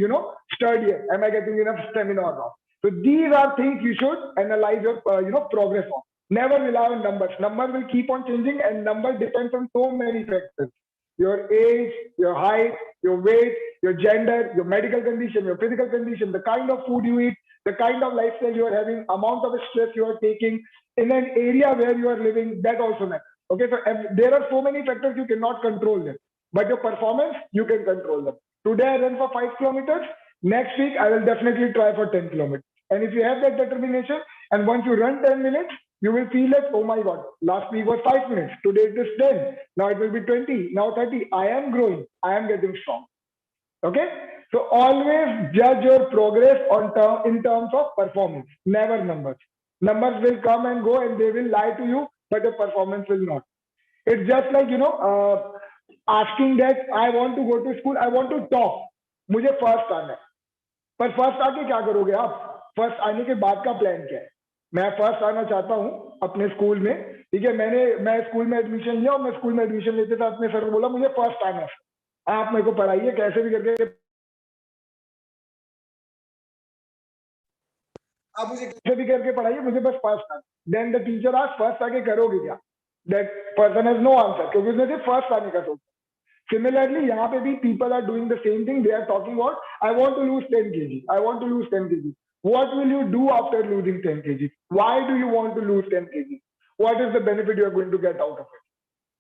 sturdier? Am I getting enough stamina or not? So these are things you should analyze your, progress on. Never rely on numbers. Number will keep on changing, and number depends on so many factors. Your age, your height, your weight, your gender, your medical condition, your physical condition, the kind of food you eat, the kind of lifestyle you are having, amount of stress you are taking in an area where you are living, that also matters. Okay, so there are so many factors you cannot control them, but your performance, you can control them. Today I run for 5 kilometers. Next week I will definitely try for 10 kilometers. And if you have that determination, and once you run 10 minutes, you will feel like, oh my God, last week was 5 minutes. Today it is 10. Now it will be 20. Now 30. I am growing. I am getting strong. Okay. So always judge your progress in terms of performance, never numbers. Numbers will come and go and they will lie to you, but your performance will not. It's just like, asking that I want to go to school, I want to top. मुझे first आना है, पर first आके क्या करोगे आप? First आने के बाद का प्लान क्या है? मैं फर्स्ट आना चाहता हूँ अपने स्कूल में, ठीक है, मैं स्कूल में एडमिशन लिया और मैं स्कूल में एडमिशन लेते था, अपने सर को बोला मुझे फर्स्ट आना है, आप मेरे को पढ़ाइए कैसे भी करके, आप मुझे कैसे भी करके पढ़ाइए, मुझे बस फर्स्ट आना। देन द टीचर आज फर्स्ट आके करोगे क्या? That person has no answer, क्योंकि उसने सिर्फ फर्स्ट आने का सोचा। Similarly, यहाँ पे भी people are doing the same thing. They are talking about, I want to lose 10 kg. I want to lose 10 kg. What will you do after losing 10 kg? Why do you want to lose 10 kg? What is the benefit you are going to get out of it?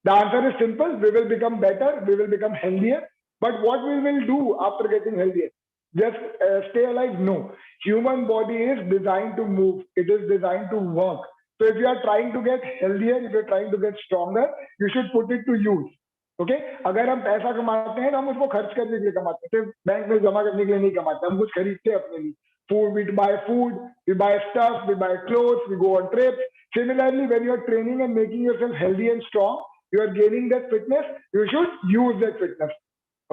The answer is simple. We will become better. We will become healthier. But what we will do after getting healthier? Just stay alive? No. Human body is designed to move. It is designed to work. So if you are trying to get healthier, if you are trying to get stronger, you should put it to use. Okay अगर हम पैसा कमाते हैं तो हम उसको खर्च करने के लिए कमाते हैं, सिर्फ बैंक में जमा करने के लिए नहीं कमाते, हम कुछ खरीदते हैं अपने लिए. Food, we buy food, we buy stuff, we buy clothes, we go on trips. Similarly, when you are training and making yourself healthy and strong, you are gaining that fitness, you should use that fitness.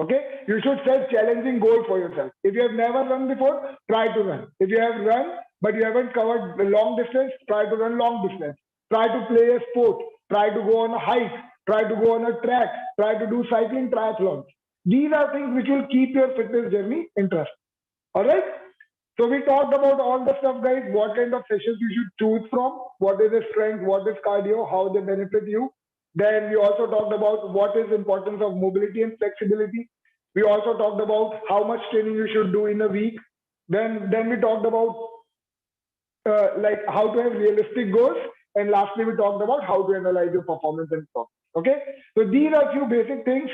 Okay, you should set challenging goals for yourself. If you have never run before, try to run. If you have run but you haven't covered the long distance, try to run long distance. Try to play a sport, try to go on a hike, try to go on a track, try to do cycling triathlons. These are things which will keep your fitness journey interesting. All right. So we talked about all the stuff, guys. What kind of sessions you should choose from, what is the strength, what is cardio, how they benefit you. Then we also talked about what is the importance of mobility and flexibility. We also talked about how much training you should do in a week. Then we talked about like how to have realistic goals. And lastly, we talked about how to analyze your performance and stuff. Okay, so these are few basic things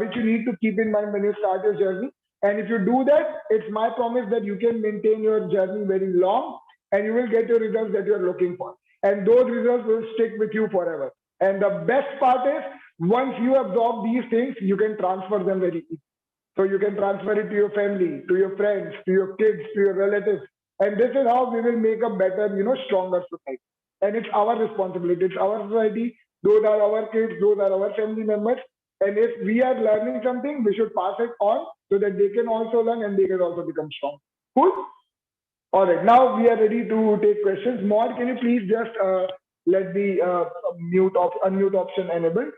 which you need to keep in mind when you start your journey. And if you do that, it's my promise that you can maintain your journey very long and you will get your results that you're looking for. And those results will stick with you forever. And the best part is, once you absorb these things, you can transfer them very easily. So you can transfer it to your family, to your friends, to your kids, to your relatives. And this is how we will make a better, stronger society. And it's our responsibility. It's our society. Those are our kids. Those are our family members. And if we are learning something, we should pass it on so that they can also learn and they can also become strong. Cool? All right. Now we are ready to take questions. Maud, can you please just let the unmute option enabled?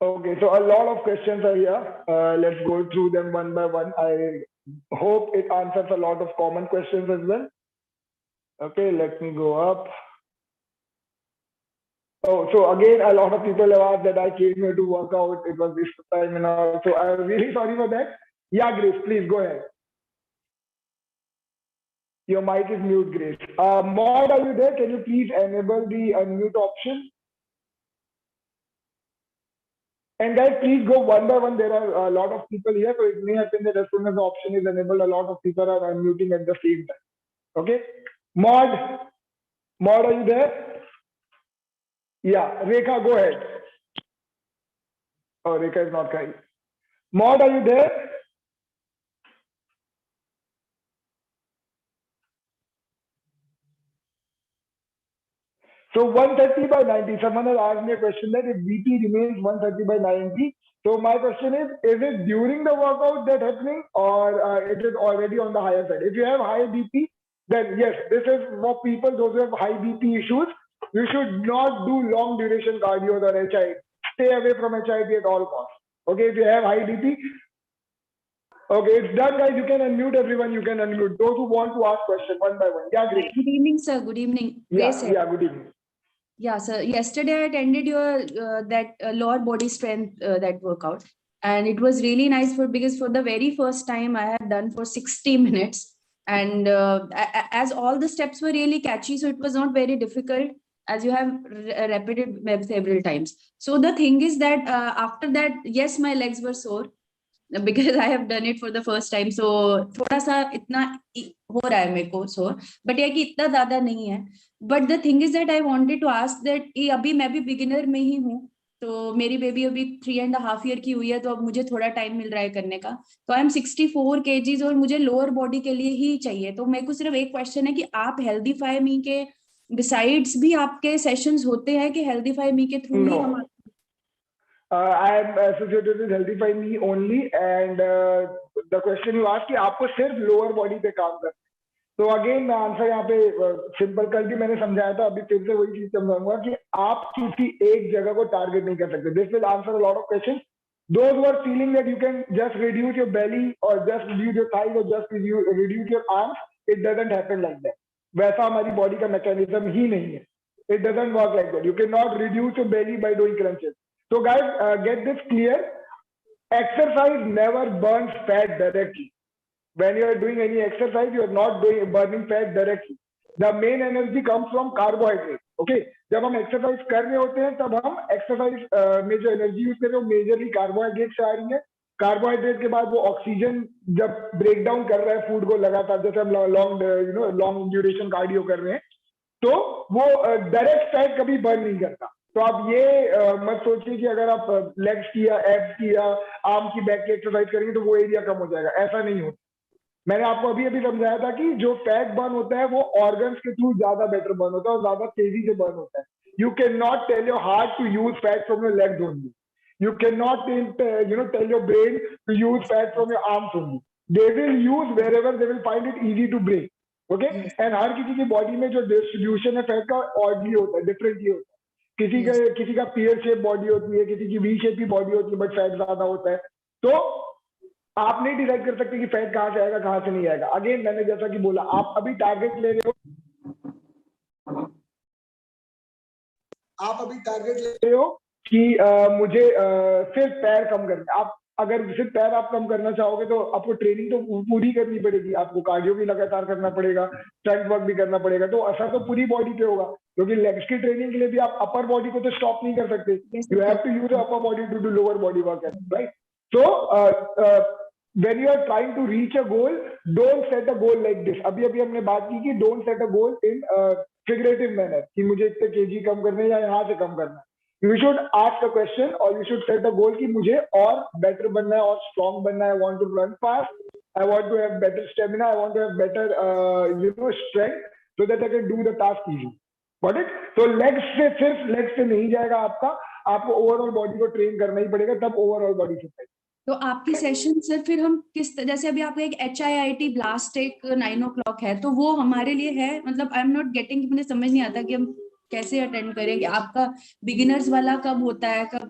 Okay. So a lot of questions are here. Let's go through them one by one. I hope it answers a lot of common questions as well. Okay, let me go up. Oh, so again, a lot of people have asked that I came here to work out. It was this time and all. So I'm really sorry for that. Yeah, Grace, please go ahead. Your mic is mute, Grace. Maud, are you there? Can you please enable the unmute option? And guys, please go one by one. There are a lot of people here, so it may happen that as soon as the option is enabled, a lot of people are unmuting at the same time. Okay, Maud, are you there? Yeah, Rekha, go ahead. Oh, Rekha is not coming. Maud, are you there? So 130 by 90. Someone has asked me a question that if BP remains 130 by 90, so my question is it during the workout that happening, or it is already on the higher side? If you have high BP, then yes, this is for people, those who have high BP issues. You should not do long duration cardio or HIIT. Stay away from HIIT at all costs. Okay, if you have high BP, okay, it's done, guys. You can unmute everyone. You can unmute those who want to ask questions one by one. Yeah, great. Good evening, sir. Good evening. Yeah, good evening. Yeah, sir. Yesterday I attended your lower body strength that workout, and it was really nice because for the very first time I had done for 60 minutes, and as all the steps were really catchy, so it was not very difficult as you have repeated several times. So the thing is that after that, yes, my legs were sore because I have done it for the first time. So थोड़ा सा इतना हो रहा है मेरे को sore, but ये कि इतना ज़्यादा नहीं है. But the thing is that I wanted to ask that ये अभी मैं भी beginner में ही हूँ, तो मेरी बेबी अभी 3.5 year की हुई है, तो अब मुझे थोड़ा टाइम मिल रहा है करने का. तो आई एम 64 kgs और मुझे लोअर बॉडी के लिए ही चाहिए. तो मेरे को सिर्फ एक क्वेश्चन है कि आप हेल्दीफाई मी के बिसाइड्स भी आपके सेशंस होते हैं कि हेल्दीफाई मी के थ्रू ही हम I am associated with Healthify Me only, and the question you asked कि आपको सिर्फ लोअर बॉडी पे काम करना है. तो अगेन मैं आंसर यहाँ पे सिंपल कल भी मैंने समझाया था, अभी फिर से वही चीज समझाऊंगा कि आप किसी एक जगह को टारगेट नहीं कर सकते. This will answer a lot of questions. Those who are feeling that you can just reduce your belly or just reduce your thighs or just reduce your arms, it doesn't happen like that. वैसा हमारी body का mechanism ही नहीं है. It doesn't work like that. You cannot reduce your belly by doing crunches. So guys, get this clear. Exercise never burns fat directly. When you are doing any exercise, you are not burning fat directly. The main energy comes from carbohydrate. Okay, जब हम exercise कर रहे होते हैं तब हम exercise में जो एनर्जी यूज कर रहे हैं मेजरली कार्बोहाइड्रेट से आ रही है. कार्बोहाइड्रेट के बाद वो ऑक्सीजन जब ब्रेक डाउन कर रहा है फूड को लगातार, जैसे हम लॉन्ग ड्यूरेशन कार्डियो कर रहे हैं, तो वो डायरेक्ट फैट कभी बर्न नहीं करता. तो आप ये मत सोचिए कि अगर आप लेग्स की या एब्स की या आर्म की बैक की एक्सरसाइज करेंगे तो वो एरिया कम हो जाएगा. ऐसा नहीं होता. मैंने आपको अभी समझाया था कि जो फैट बर्न होता है वो ऑर्गन्स के थ्रू ज्यादा बेटर बर्न होता है और ज्यादा तेजी से बर्न होता है. You can not tell your heart to use fat from your legs only. You can not tell your brain to use fat from your arms only. They will use wherever they will find it easy to break. Okay, and हर किसी की body में जो distribution है fat का oddly होता है, differently होता है. किसी का पीयर शेप बॉडी होती है, किसी की वी शेप की बॉडी होती है, बट फैट ज्यादा होता है. तो आप नहीं डिसाइड कर सकते कि फैट कहाँ से आएगा कहाँ से नहीं आएगा. अगेन मैंने जैसा कि बोला, आप अभी टारगेट ले रहे हो कि मुझे सिर्फ पैर कम करना. आप अगर सिर्फ पैर आप कम करना चाहोगे तो आपको ट्रेनिंग तो पूरी करनी पड़ेगी. आपको कार्डियो भी लगातार करना पड़ेगा, स्ट्रेंथ वर्क भी करना पड़ेगा. तो असर तो पूरी बॉडी पे होगा, क्योंकि लेग्स की ट्रेनिंग के लिए भी आप अपर बॉडी को तो स्टॉप नहीं कर सकते. You have to use upper body to do lower body work, right? So when you are trying to reach a goal, don't set a goal like this. अभी हमने बात की कि don't set a goal in figurative manner कि मुझे इतने kg कम करने हैं या यहाँ से कम करना है. You should ask a question or you should set a goal कि मुझे और better बनना है और strong बनना है. I want to run fast. I want to have better stamina. I want to have better strength so that I can do the task easy. Got it? So सिर्फ legs से नहीं जाएगा आपको ओवरऑल बॉडी को train करना ही पड़ेगा, तब overall body fit. तो आपकी सेशन सर फिर हम जैसे अभी आपका एक HIIT ब्लास्ट एक 9 o'clock है, तो वो हमारे लिए है, मतलब आई एम नॉट गेटिंग, मुझे समझ नहीं आता कि हम कैसे अटेंड करेंगे. आपका बिगिनर्स वाला कब होता है, कब?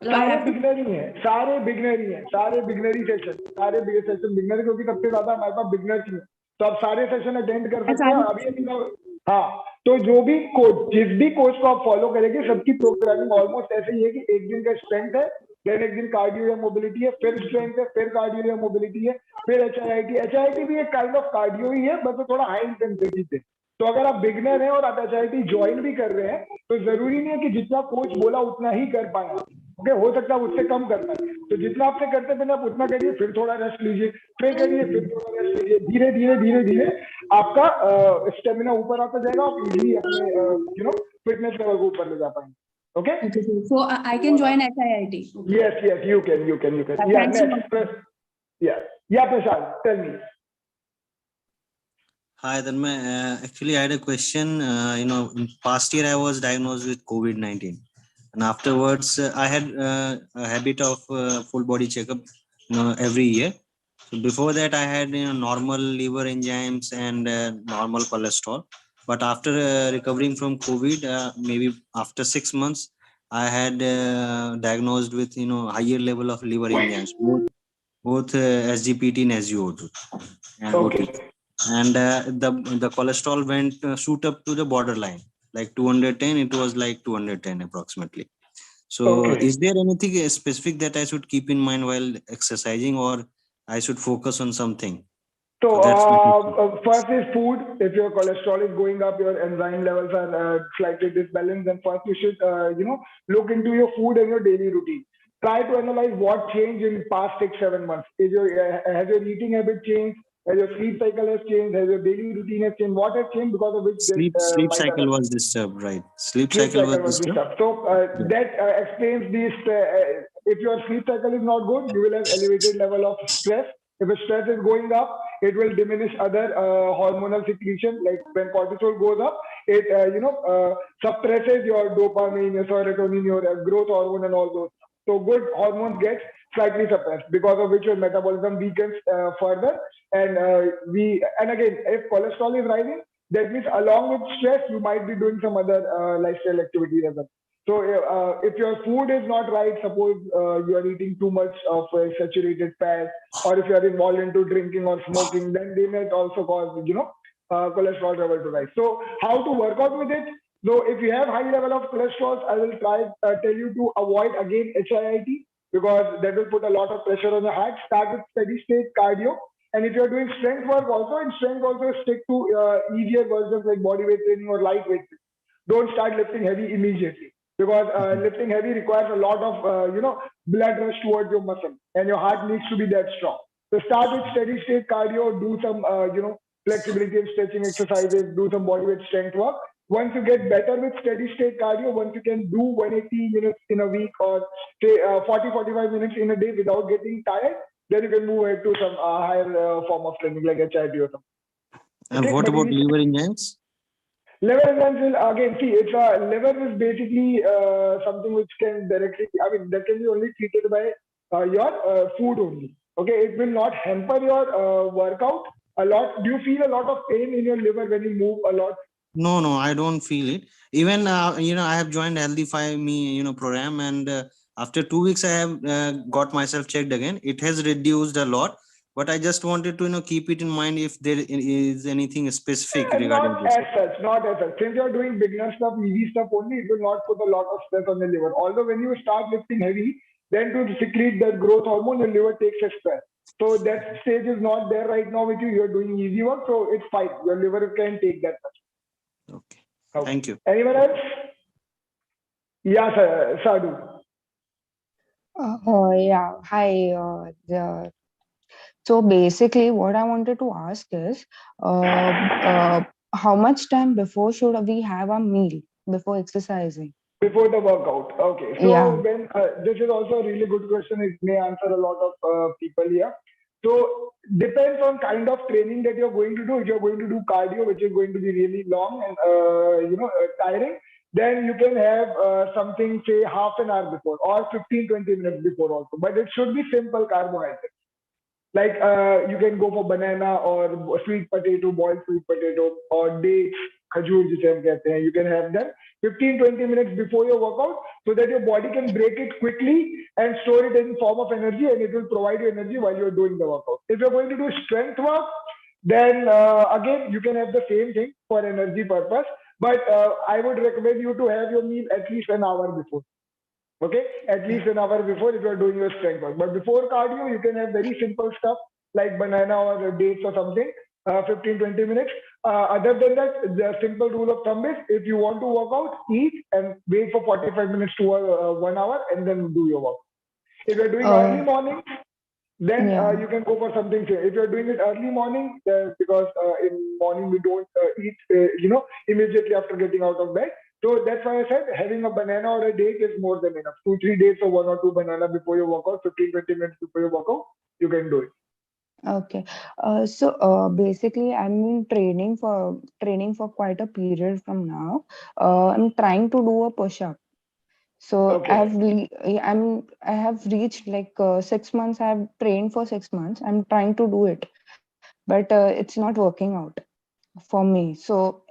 सारे बिगनर ही हैं, सारे बिगनरी सेशन बिगनर, क्योंकि सबसे ज्यादा हमारे पास बिगनर्स ही हैं. तो आप सारे सेशन अटेंड कर सकते हैं अभी. हाँ, तो जो भी कोच, जिस भी कोच को आप फॉलो करेंगे, सबकी प्रोग्रामिंग ऑलमोस्ट ऐसे ही है कि एक दिन का स्ट्रेंथ है, देन एक दिन कार्डियो या मोबिलिटी है, फिर स्ट्रेंथ है, फिर कार्डियो या मोबिलिटी है, फिर HIIT भी एक काइंड ऑफ कार्डियो ही है, बस थोड़ा हाई इंटेंसिटी पे. तो अगर आप बिगनर हैं और आप HIIT ज्वाइन भी कर रहे हैं, तो जरूरी नहीं है कि जितना कोच बोला उतना ही कर पाए. ओके, हो सकता है उससे कम करना है. तो जितना आपसे करते पहले आप उतना करिए, फिर थोड़ा रेस्ट लीजिए, फिर करिए, फिर थोड़ा रेस्ट लीजिए. धीरे धीरे आपका स्टेमिना ऊपर आता जाएगा, आप इजीली अपने फिटनेस लेवल को ऊपर ले जा पाएंगे. Okay, so I can join HIIT. Yes, you can. Yeah, next. Yeah, Prashant, tell me. Hi, Dhanmay. Actually, I had a question. In past year I was diagnosed with COVID-19, and afterwards I had a habit of full body checkup, every year. So before that, I had normal liver enzymes and normal cholesterol. But after recovering from COVID, maybe after 6 months, I had diagnosed with higher level of liver enzymes, both SGPT and SGO2 and OT, Okay. and the cholesterol went shoot up to the borderline, like 210. It was like 210 approximately. So Okay. is there anything specific that I should keep in mind while exercising, or I should focus on something? So So, that's my question. first is food. If your cholesterol is going up, your enzyme levels are slightly disbalanced, then first you should, look into your food and your daily routine. Try to analyze what changed in past 6, 7 months. Has your eating habit changed? Has your sleep cycle has changed? Has your daily routine has changed? What has changed because of which this Sleep might cycle have was disturbed, right? Sleep sleep cycle was cycle was disturbed. disturbed. So Yeah. that explains this. If your sleep cycle is not good, you will have elevated level of stress. If the stress is going up, it will diminish other hormonal secretion. Like when cortisol goes up, it suppresses your dopamine, your serotonin, your growth hormone, and all those. So good hormones get slightly suppressed, because of which your metabolism weakens further. And again, if cholesterol is rising, that means along with stress, you might be doing some other lifestyle activity as well. So if your food is not right, suppose you are eating too much of saturated fat, or if you are involved into drinking or smoking, then they might also cause cholesterol level to rise. So how to work out with it? So if you have high level of cholesterol, I will try tell you to avoid again HIIT, because that will put a lot of pressure on the heart. Start with steady state cardio. And if you're doing strength work also, in strength also stick to easier versions like body weight training or light weight training. Don't start lifting heavy immediately, because lifting heavy requires a lot of blood rush towards your muscle, and your heart needs to be that strong. So start with steady state cardio, do some flexibility and stretching exercises, do some body weight strength work. Once you get better with steady state cardio, once you can do 180 minutes in a week, or say 40-45 minutes in a day without getting tired, then you can move ahead to some higher form of training like HIIT or something. And Okay, what but about initially, liver enzymes? liver enzymes will again see it's liver is basically something which can directly, I mean, that can be only treated by your food only. Okay, it will not hamper your workout a lot. Do you feel a lot of pain in your liver when you move a lot? No, no, I don't feel it. Even I have joined Healthy Five Me program, and after 2 weeks I have got myself checked again. It has reduced a lot, but I just wanted to keep it in mind if there is anything specific regarding Not this. as such, not as such. Since you're doing beginner stuff, easy stuff only, it will not put a lot of stress on the liver. Although when you start lifting heavy, then to secrete that growth hormone, your liver takes a stress. So that stage is not there right now with you. You're doing easy work, so it's fine. Your liver can take that much. Okay, Okay. thank you. Anyone else? Yeah, sir, Sadhu. Yeah, hi. So basically, what I wanted to ask is, uh, uh, how much time before should we have a meal before exercising? Before the workout. Okay. So Yeah. when this is also a really good question. It may answer a lot of people here. So depends on kind of training that you're going to do. If you're going to do cardio, which is going to be really long and tiring, then you can have something say half an hour before, or 15-20 minutes before also. But it should be simple carbohydrate. Like you can go for banana or sweet potato, boiled sweet potato, or dates, khajur जिसे हम कहते हैं. You can have them 15-20 minutes before your workout, so that your body can break it quickly and store it in form of energy, and it will provide you energy while you're doing the workout. If you're going to do strength work, then again you can have the same thing for energy purpose, but I would recommend you to have your meal at least an hour before. Okay, at least an hour before if you're doing your strength work. But before cardio, you can have very simple stuff like banana or dates or something, 15-20 minutes. Other than that, the simple rule of thumb is if you want to work out, eat and wait for 45 minutes to 1 hour and then do your work. If you're doing early Uh, morning, then yeah. you can go for something safe. If you're doing it early morning, because in morning we don't eat, immediately after getting out of bed. So that's why I said having a banana or a date is more than enough. 2-3 dates or one or two banana before your workout, 15-20 minutes before your workout, you can do it. Okay. Basically, I'm in training for quite a period from now. I'm trying to do a push-up. So Okay. I have reached like 6 months. I have trained for 6 months. I'm trying to do it, but it's not working out for me. So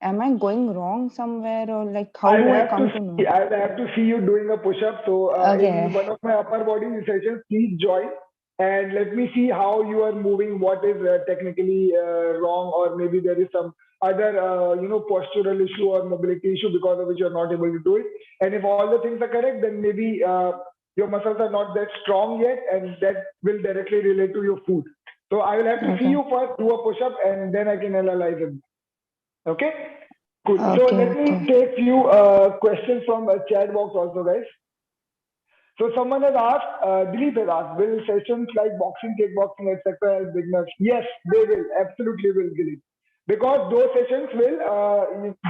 am I going wrong somewhere, or like how I'll do I have to come to see. know? I'll have to see you doing a push-up. So in Okay. one of my upper body sessions, please join and let me see how you are moving. What is technically wrong, or maybe there is some other postural issue or mobility issue because of which you're not able to do it. And if all the things are correct, then maybe your muscles are not that strong yet, and that will directly relate to your food. So I will have to see Okay. you first, do a push-up, and then I can analyze it. Okay. Cool. So Okay. let me Okay. take few questions from a chat box also, guys. So someone has asked, Dilip has asked, will sessions like boxing, kickboxing, etc. help beginners? Yes, they will. Absolutely will, Dilip. Because those sessions will,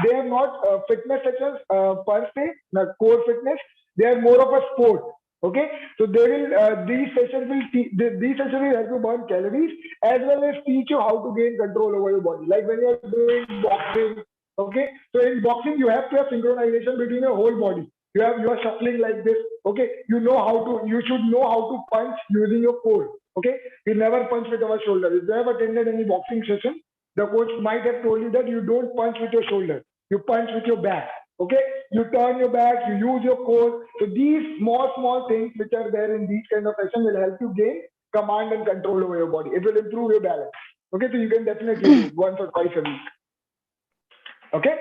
they are not fitness sessions per se, not core fitness. They are more of a sport. Okay, so they will. These sessions will help you burn calories as well as teach you how to gain control over your body. Like when you are doing boxing. Okay, so in boxing you have to have synchronization between your whole body. You are shuffling like this. Okay, you should know how to punch using your core. Okay, we never punch with our shoulder. If you have attended any boxing session, the coach might have told you that you don't punch with your shoulder, you punch with your back. Okay, you turn your back, you use your core. So these small things which are there in these kind of sessions will help you gain command and control over your body. It will improve your balance. Okay, so you can definitely do it once or twice a week. Okay.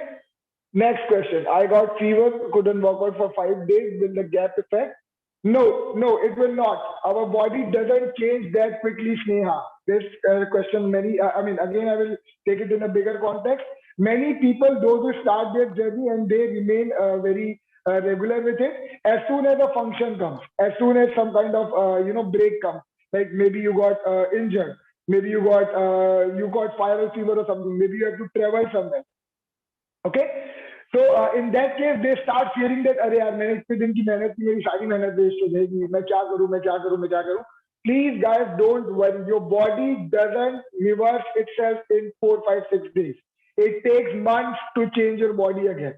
Next question. I got fever, couldn't work out for 5 days. Will the gap affect? No, it will not. Our body doesn't change that quickly, Sneha. This question, again, I will take it in a bigger context. Many people, those who start their journey and they remain very regular with it, as soon as a function comes, as soon as some kind of break comes, like maybe you got injured, maybe you got viral fever or something, maybe you have to travel somewhere. Okay, so in that case they start fearing that अरे यार मैंने इतने दिन की मेहनत की मेरी सारी मेहनत वेस्ट हो जाएगी मैं क्या करूं मैं क्या करूं मैं क्या करूं. Please guys don't worry, your body doesn't reverse itself in 4 5 6 days. It takes months to change your body again.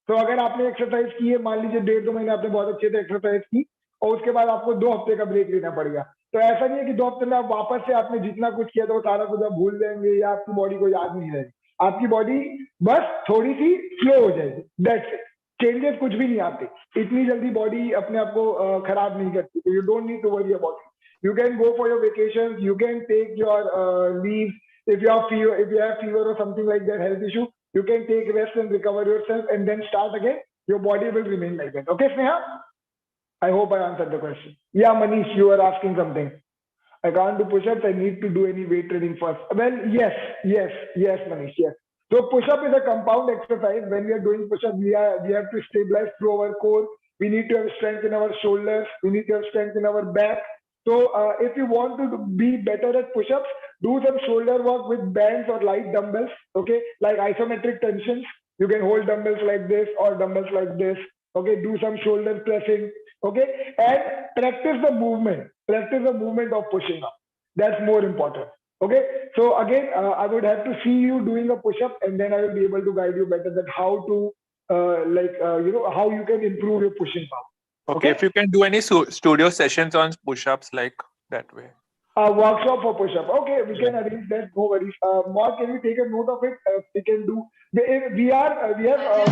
तो अगर आपने एक्सरसाइज की है, मान लीजिए 1.5 2 महीने आपने बहुत अच्छे से एक्सरसाइज की और उसके बाद आपको 2 हफ्ते का ब्रेक लेना पड़ेगा, तो ऐसा नहीं है कि 2 हफ्ते में आप वापस से आपने जितना कुछ किया था वो सारा कुछ आप भूल जाएंगे या आपकी बॉडी को याद नहीं रहेगी. आपकी बॉडी बस थोड़ी सी स्लो हो जाएगी. That's it. चेंजेस कुछ भी नहीं आते, इतनी जल्दी बॉडी अपने आप को खराब नहीं करती. तो you don't need to worry about it. You can go for your vacations, you can take your leave. If you have fever or something like that, health issue, you can take rest and recover yourself and then start again. Your body will remain like that. Okay, Sneha? I hope I answered the question. Yeah, Manish, you are asking something. I can't do push-ups. I need to do any weight training first. Well, yes, Manish, yes. So push-up is a compound exercise. When we are doing push-up, we have to stabilize through our core. We need to have strength in our shoulders. We need to have strength in our back. So if you want to be better at push-ups, do some shoulder work with bands or light dumbbells. Okay, like isometric tensions. You can hold dumbbells like this or dumbbells like this. Okay, do some shoulder pressing. Okay, and practice the movement of pushing up. That's more important. Okay, so again I would have to see you doing a push-up and then I will be able to guide you better that how to how you can improve your pushing power. Okay, if you can do any studio sessions on push-ups like that way. A workshop for push-up. Okay, we can arrange that. No worries. Mark, can you take a note of it? We can do. We have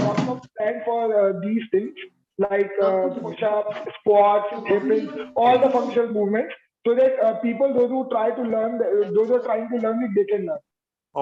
workshops planned for these things like push-ups, squats, hip-ins, all the functional movements, so that people, those who try to learn, those who are trying to learn it, they can learn.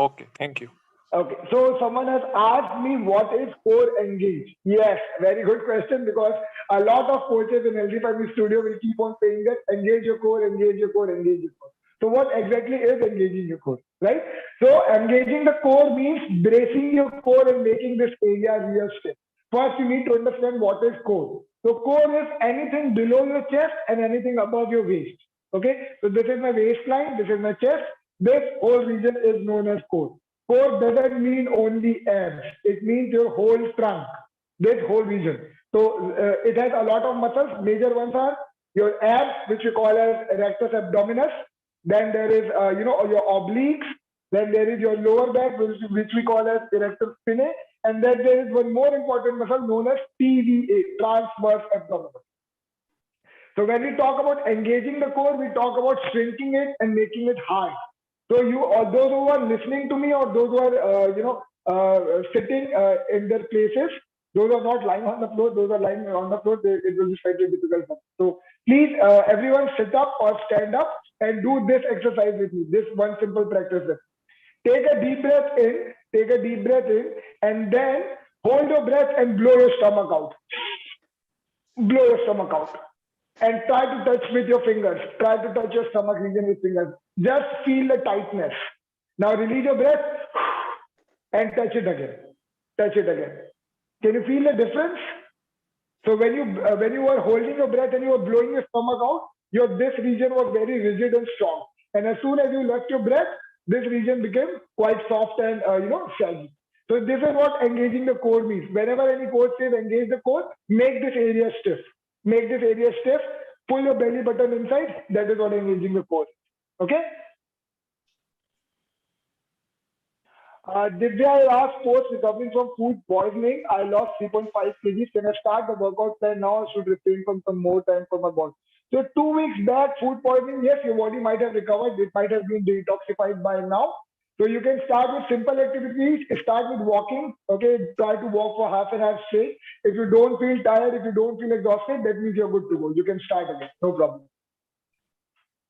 Okay, thank you. Okay, so someone has asked me what is core engage. Yes, very good question, because a lot of coaches in Healthy Family Studio will keep on saying that engage your core, engage your core, engage your core. So what exactly is engaging your core, right? So engaging the core means bracing your core and making this area real stiff. First, you need to understand what is core. So core is anything below your chest and anything above your waist. Okay, so this is my waistline, this is my chest. This whole region is known as core. Core doesn't mean only abs. It means your whole trunk, this whole region. So it has a lot of muscles. Major ones are your abs, which we call as rectus abdominis. then there is, your obliques, then there is your lower back, which we call as erector spinae, and then there is one more important muscle known as TVA, transverse abdominal. So when we talk about engaging the core, we talk about shrinking it and making it hard. So you, or those who are listening to me, or those who are, sitting in their places, those are not lying on the floor, those are lying on the floor, it will be slightly difficult for them. So please, everyone sit up or stand up and do this exercise with me, this one simple practice. Take a deep breath in, and then hold your breath and blow your stomach out. Blow your stomach out. And try to touch with your fingers. Try to touch your stomach region with fingers. Just feel the tightness. Now release your breath and touch it again. Touch it again. Can you feel the difference? So when you were holding your breath and you were blowing your stomach out, this region was very rigid and strong. And as soon as you left your breath, this region became quite soft and shaggy. So this is what engaging the core means. Whenever any coach says engage the core, make this area stiff. Make this area stiff. Pull your belly button inside. That is what engaging the core. Okay. Divya asked, post recovering from food poisoning, I lost 3.5 kgs. Can I start the workout plan now, or should refrain from some more time for my body? So 2 weeks back, food poisoning, yes, your body might have recovered. It might have been detoxified by now. So you can start with simple activities. Start with walking. Okay, try to walk for half an hour straight. If you don't feel tired, if you don't feel exhausted, that means you're good to go. You can start again. No problem.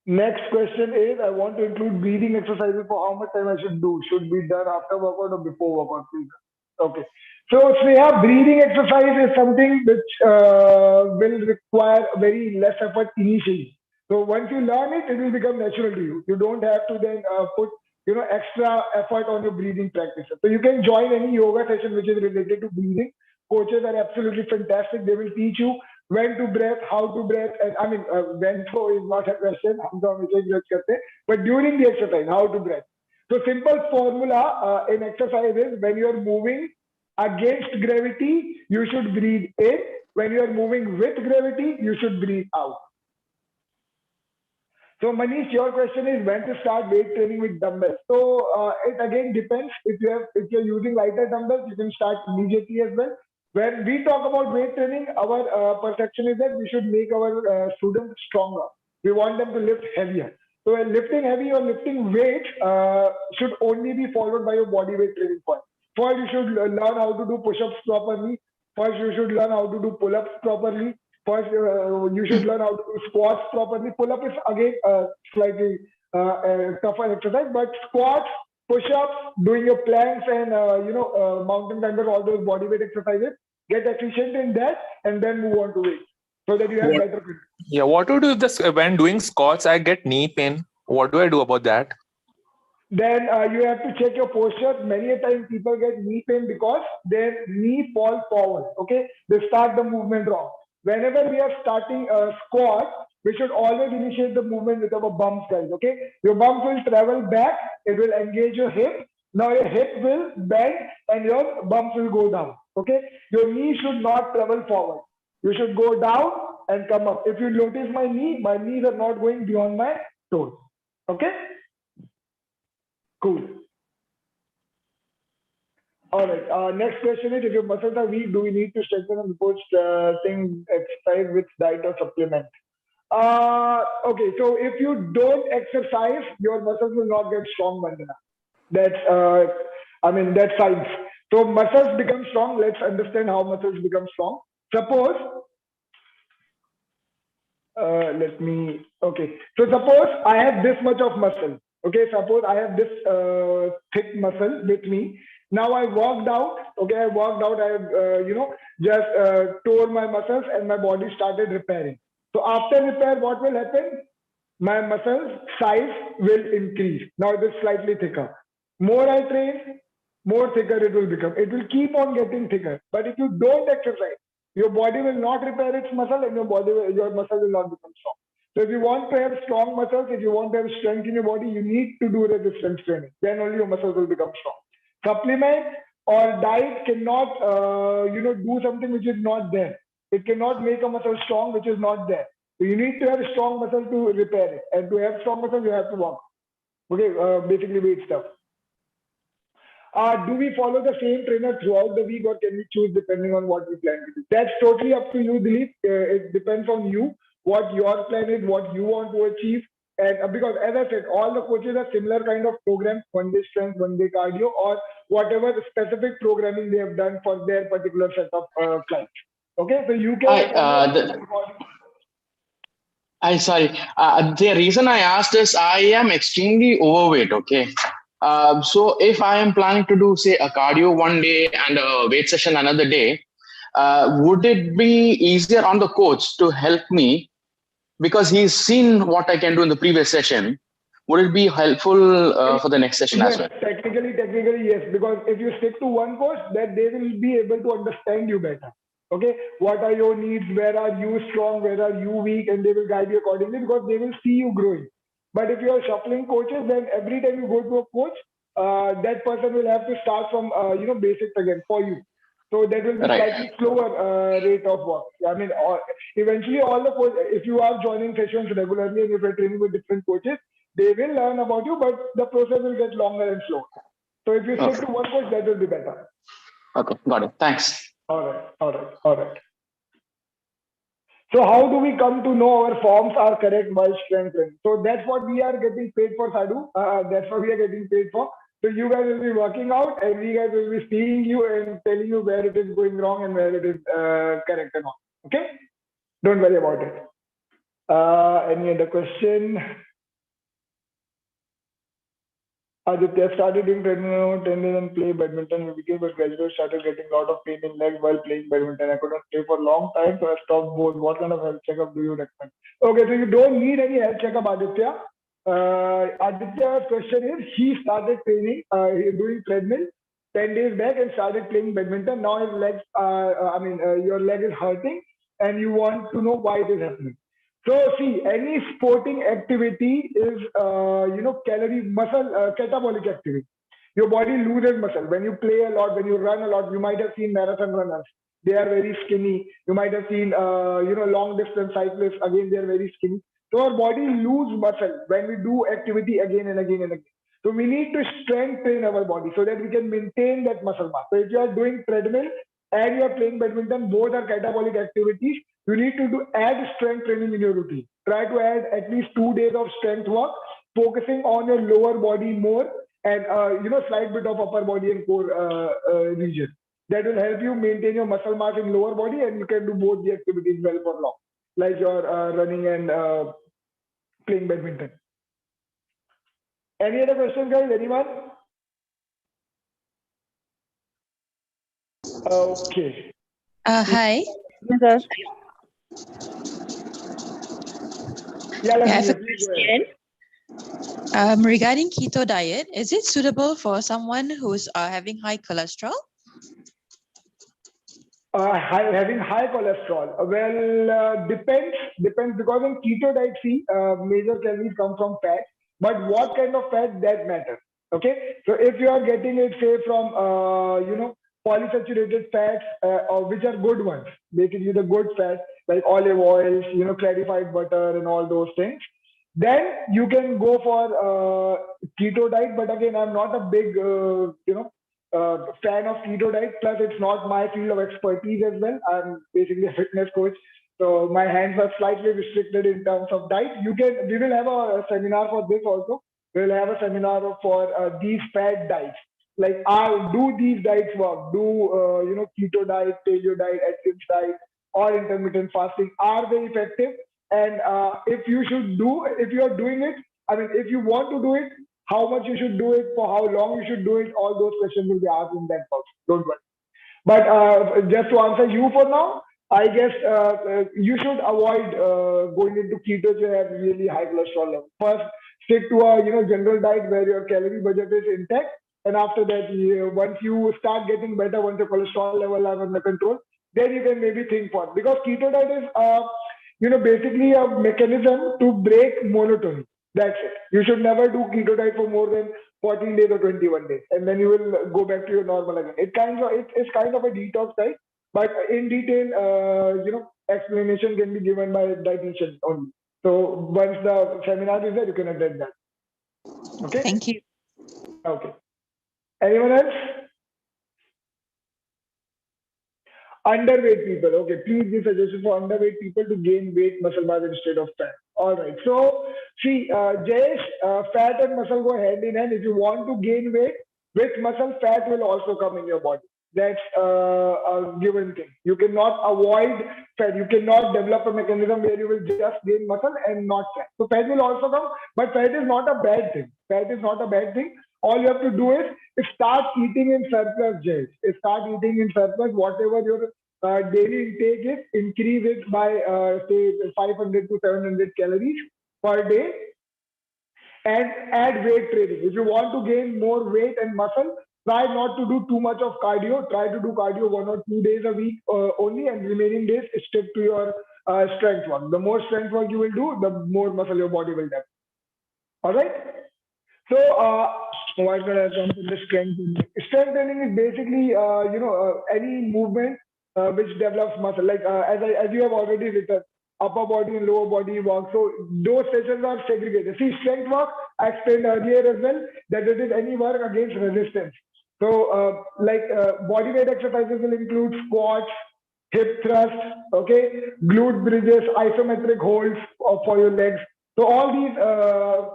Next question is, I want to include breathing exercises for how much time I should do. Should be done after workout or before workout? Okay. So Sneha, breathing exercise is something which will require very less effort initially. So once you learn it, it will become natural to you. You don't have to then put extra effort on your breathing practices. So you can join any yoga session which is related to breathing. Coaches are absolutely fantastic. They will teach you when to breathe, how to breathe, and I mean, when so is not a question, but during the exercise, how to breathe. So simple formula in exercise is, when you are moving against gravity, you should breathe in. When you are moving with gravity, you should breathe out. So Manish, your question is when to start weight training with dumbbells. So it again depends. If you're using lighter dumbbells, you can start immediately as well. When we talk about weight training, our perception is that we should make our students stronger. We want them to lift heavier. So lifting heavy or lifting weight should only be followed by your body weight training point. First, you should learn how to do push-ups properly. First, you should learn how to do pull-ups properly. First, you should learn how to do squats properly. Pull-up is again slightly tougher exercise, but squats, push-ups, doing your planks and mountain climbers, all those body weight exercises, get efficient in that, and then move on to weight, so that you have better fitness. Yeah, what to do if this when doing squats I get knee pain? What do I do about that? Then you have to check your posture. Many a time people get knee pain because their knee falls forward. Okay, they start the movement wrong. Whenever we are starting a squat, we should always initiate the movement with our bumps, guys. Okay, your bumps will travel back. It will engage your hip. Now your hip will bend and your bumps will go down. Okay, your knee should not travel forward. You should go down and come up. If you notice my knees are not going beyond my toes. Okay. Cool. All right. Next question is, if your muscles are weak, do we need to strengthen them before starting exercise with diet or supplement? Okay. So if you don't exercise, your muscles will not get strong, Vandana. That's science. So muscles become strong. Let's understand how muscles become strong. Suppose, So suppose I have this much of muscle. Okay, suppose I have this thick muscle with me. Now I walked out. Okay, I walked out. I have, just tore my muscles and my body started repairing. So after repair, what will happen? My muscle size will increase. Now it is slightly thicker. More I train, more thicker it will become. It will keep on getting thicker. But if you don't exercise, your body will not repair its muscle, and your muscle will not become strong. So if you want to have strong muscles, if you want to have strength in your body, you need to do resistance training. Then only your muscles will become strong. Supplement or diet cannot, do something which is not there. It cannot make a muscle strong which is not there. So you need to have a strong muscle to repair it. And to have strong muscle, you have to walk. Okay, basically weight stuff. Do we follow the same trainer throughout the week, or can we choose depending on what we plan to do? That's totally up to you, Dilip. It depends on you, what your plan is, what you want to achieve. And because, as I said, all the coaches have similar kind of programs, 1 day strength, 1 day cardio, or whatever the specific programming they have done for their particular set of clients. Okay, so you can. Sorry. The reason I asked is I am extremely overweight. Okay. So if I am planning to do, say, a cardio 1 day and a weight session another day, would it be easier on the coach to help me because he's seen what I can do in the previous session? Would it be helpful for the next session yes, as well? Technically, yes. Because if you stick to one coach, then they will be able to understand you better. Okay, what are your needs? Where are you strong? Where are you weak? And they will guide you accordingly because they will see you growing. But if you are shuffling coaches, then every time you go to a coach, that person will have to start from basics again for you. So that will be slightly slower rate of work. I mean, eventually all the coaches, if you are joining sessions regularly and if you're training with different coaches, they will learn about you, but the process will get longer and slower. So if you stick to one coach, that will be better. Okay, got it. Thanks. All right. So how do we come to know our forms are correct while strength training? So that's what we are getting paid for, Sadhu. That's what we are getting paid for. So you guys will be working out and we guys will be seeing you and telling you where it is going wrong and where it is correct and all. Okay? Don't worry about it. Any other question? Aditya started doing treadmill, tennis and play badminton. We became, but gradually started getting a lot of pain in legs while playing badminton. I couldn't play for a long time, so I stopped both. What kind of health checkup do you recommend? Okay, so you don't need any health checkup, Aditya. Aditya's question is, he started training, doing treadmill 10 days back and started playing badminton. Now his legs, your leg is hurting and you want to know why it is happening. So see, any sporting activity is, catabolic activity. Your body loses muscle. When you play a lot, when you run a lot, you might have seen marathon runners. They are very skinny. You might have seen, long distance cyclists. Again, they are very skinny. So our body loses muscle when we do activity again and again and again. So we need to strengthen our body so that we can maintain that muscle mass. So if you are doing treadmill and you are playing badminton, both are catabolic activities. You need to add strength training in your routine. Try to add at least 2 days of strength work, focusing on your lower body more and slight bit of upper body and core region. That will help you maintain your muscle mass in lower body, and you can do both the activities well for long, like your running and playing badminton. Any other questions, guys? Anyone? Okay. Hi. Yes, Yeah, I have a please go ahead. question. Regarding keto diet, is it suitable for someone who's having high cholesterol? Having high cholesterol. Depends because in keto diet, major calories come from fat, but what kind of fat, that matters. Okay, so if you are getting it, say, from polysaturated fats, or which are good ones, basically the good fats like olive oils, clarified butter and all those things, then you can go for keto diet. But again, I'm not a big fan of keto diet. Plus, it's not my field of expertise as well. I'm basically a fitness coach, so my hands are slightly restricted in terms of diet. We will have a seminar for this also. We'll have a seminar for these fat diets. Like, do these diets work? Do keto diet, paleo diet, Atkins diet, or intermittent fasting, are they effective? And if you are doing it, if you want to do it, how much you should do it, for how long you should do it, all those questions will be asked in that box. Don't worry. But just to answer you for now, I guess you should avoid going into keto if you have really high cholesterol level. First, stick to a general diet where your calorie budget is intact, and after that, once you start getting better, once your cholesterol level are under control, then you can maybe think for it. Because keto diet is basically a mechanism to break monotony. That's it. You should never do keto diet for more than 14 days or 21 days, and then you will go back to your normal again. It's kind of a detox diet, but in detail, explanation can be given by dietitian only. So once the seminar is there, you can attend that. Okay. Thank you. Okay. Anyone else? Underweight people. Okay, please give suggestion for underweight people to gain weight, muscle mass instead of fat. All right. So see, Jayesh, fat and muscle go hand in hand. If you want to gain weight, with muscle, fat will also come in your body. That's a given thing. You cannot avoid fat. You cannot develop a mechanism where you will just gain muscle and not fat. So fat will also come, but fat is not a bad thing. Fat is not a bad thing. All you have to do is start eating in surplus, Jay. Start eating in surplus. Whatever your daily intake is, increase it by say 500 to 700 calories per day, and add weight training. If you want to gain more weight and muscle, try not to do too much of cardio. Try to do cardio 1 or 2 days a week only, and remaining days stick to your strength work. The more strength work you will do, the more muscle your body will develop. All right. So, why should I jump in the strength training? Strength training is basically, any movement which develops muscle. Like as you have already written, upper body and lower body work. So those sessions are segregated. See, strength work I explained earlier as well that it is any work against resistance. So, body weight exercises will include squats, hip thrust, okay, glute bridges, isometric holds for your legs. So all these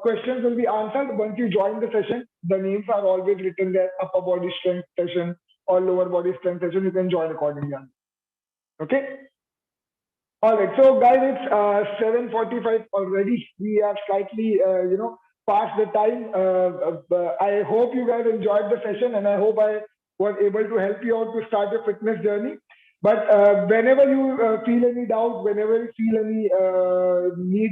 questions will be answered once you join the session. The names are always written there: upper body strength session or lower body strength session. You can join accordingly. Okay. All right. So guys, it's 7:45 already. We are slightly, past the time. I hope you guys enjoyed the session, and I hope I was able to help you out to start your fitness journey. But whenever you feel any doubt, whenever you feel any need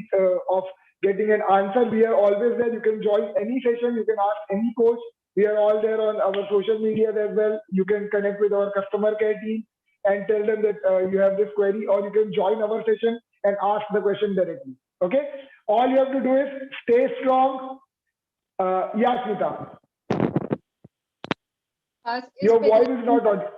of getting an answer, we are always there. You can join any session. You can ask any coach. We are all there on our social media as well. You can connect with our customer care team and tell them that you have this query, or you can join our session and ask the question directly. Okay. All you have to do is stay strong. Yeah, Smita. Your voice is not audible.